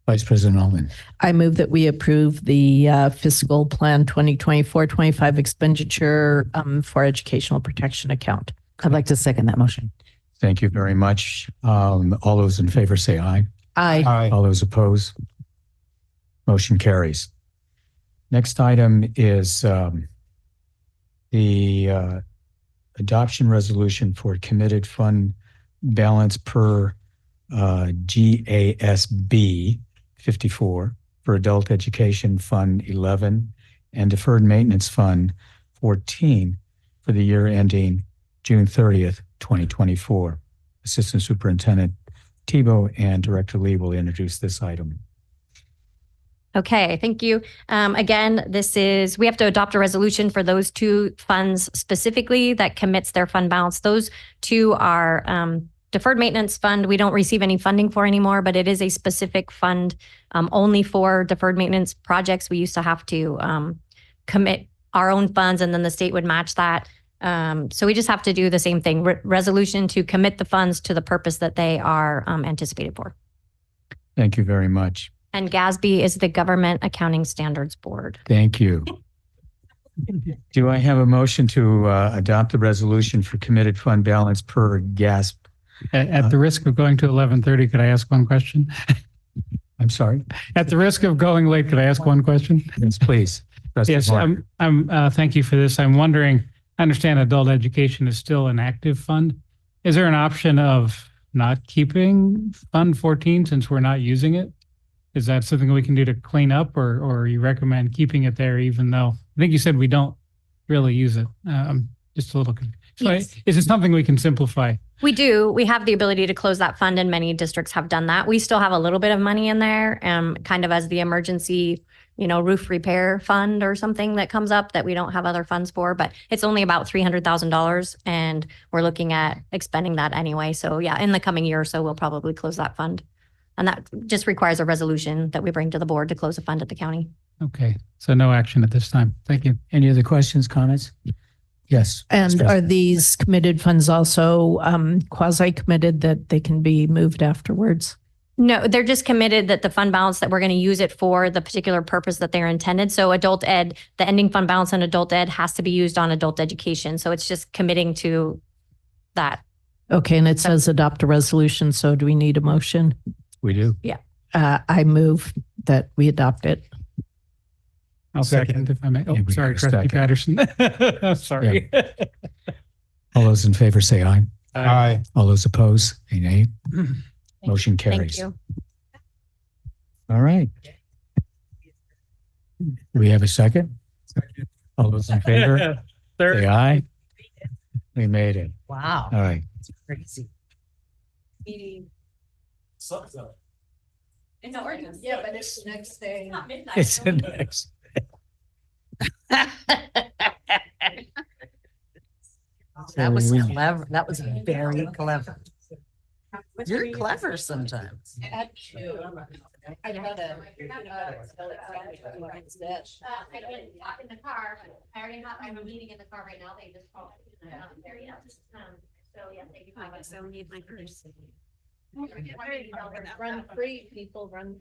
Vice President Altman. I move that we approve the fiscal plan 2024-25 expenditure for educational protection account. I'd like to second that motion. Thank you very much. All those in favor say aye. Aye. All those opposed? Motion carries. Next item is the adoption resolution for committed fund balance per GASB 54 for Adult Education Fund 11 and Deferred Maintenance Fund 14 for the year ending June 30th, 2024. Assistant Superintendent Tebow and Director Lee will introduce this item. Okay, thank you. Again, we have to adopt a resolution for those two funds specifically that commits their fund balance. Those two are Deferred Maintenance Fund. We don't receive any funding for anymore, but it is a specific fund only for deferred maintenance projects. We used to have to commit our own funds and then the state would match that. So we just have to do the same thing, resolution to commit the funds to the purpose that they are anticipated for. Thank you very much. And GASB is the Government Accounting Standards Board. Thank you. Do I have a motion to adopt the resolution for committed fund balance per GASB? At the risk of going to 11:30, could I ask one question? I'm sorry. At the risk of going late, could I ask one question? Yes, please. Yes, thank you for this. I'm wondering, I understand adult education is still an active fund. Is there an option of not keeping Fund 14 since we're not using it? Is that something we can do to clean up or you recommend keeping it there even though, I think you said we don't really use it? Just a little confused. So Yes. is it something we can simplify? We do. We have the ability to close that fund and many districts have done that. We still have a little bit of money in there, kind of as the emergency, roof repair fund or something that comes up that we don't have other funds for, but it's only about $300,000 and we're looking at expending that anyway. So yeah, in the coming year or so, we'll probably close that fund. And that just requires a resolution that we bring to the board to close a fund at the county. Okay, so no action at this time. Thank you. Any other questions, comments? Yes. And are these committed funds also quasi-committed that they can be moved afterwards? No, they're just committed that the fund balance that we're going to use it for the particular purpose that they're intended. So adult ed, the ending fund balance on adult ed has to be used on adult education. So it's just committing to that. Okay, and it says adopt a resolution. So do we need a motion? We do. Yeah. I move that we adopt it. I'll second if I may. Oh, Yeah, we sorry, got a Trustee second. Patterson. Sorry. All those in favor say aye. Aye. All those opposed, say nay. Motion carries. Thank you. All right. Do we have a second? All those in favor say aye. We made it. Wow. All right. Crazy. Yeah, but it's the next day. It's the next. That was we- clever. That was very clever. You're clever sometimes. I have in the car, but I already have, I have a meeting in the car right now. They just called. There yet. So yeah, thank you. I need my purse. Run free, people, run.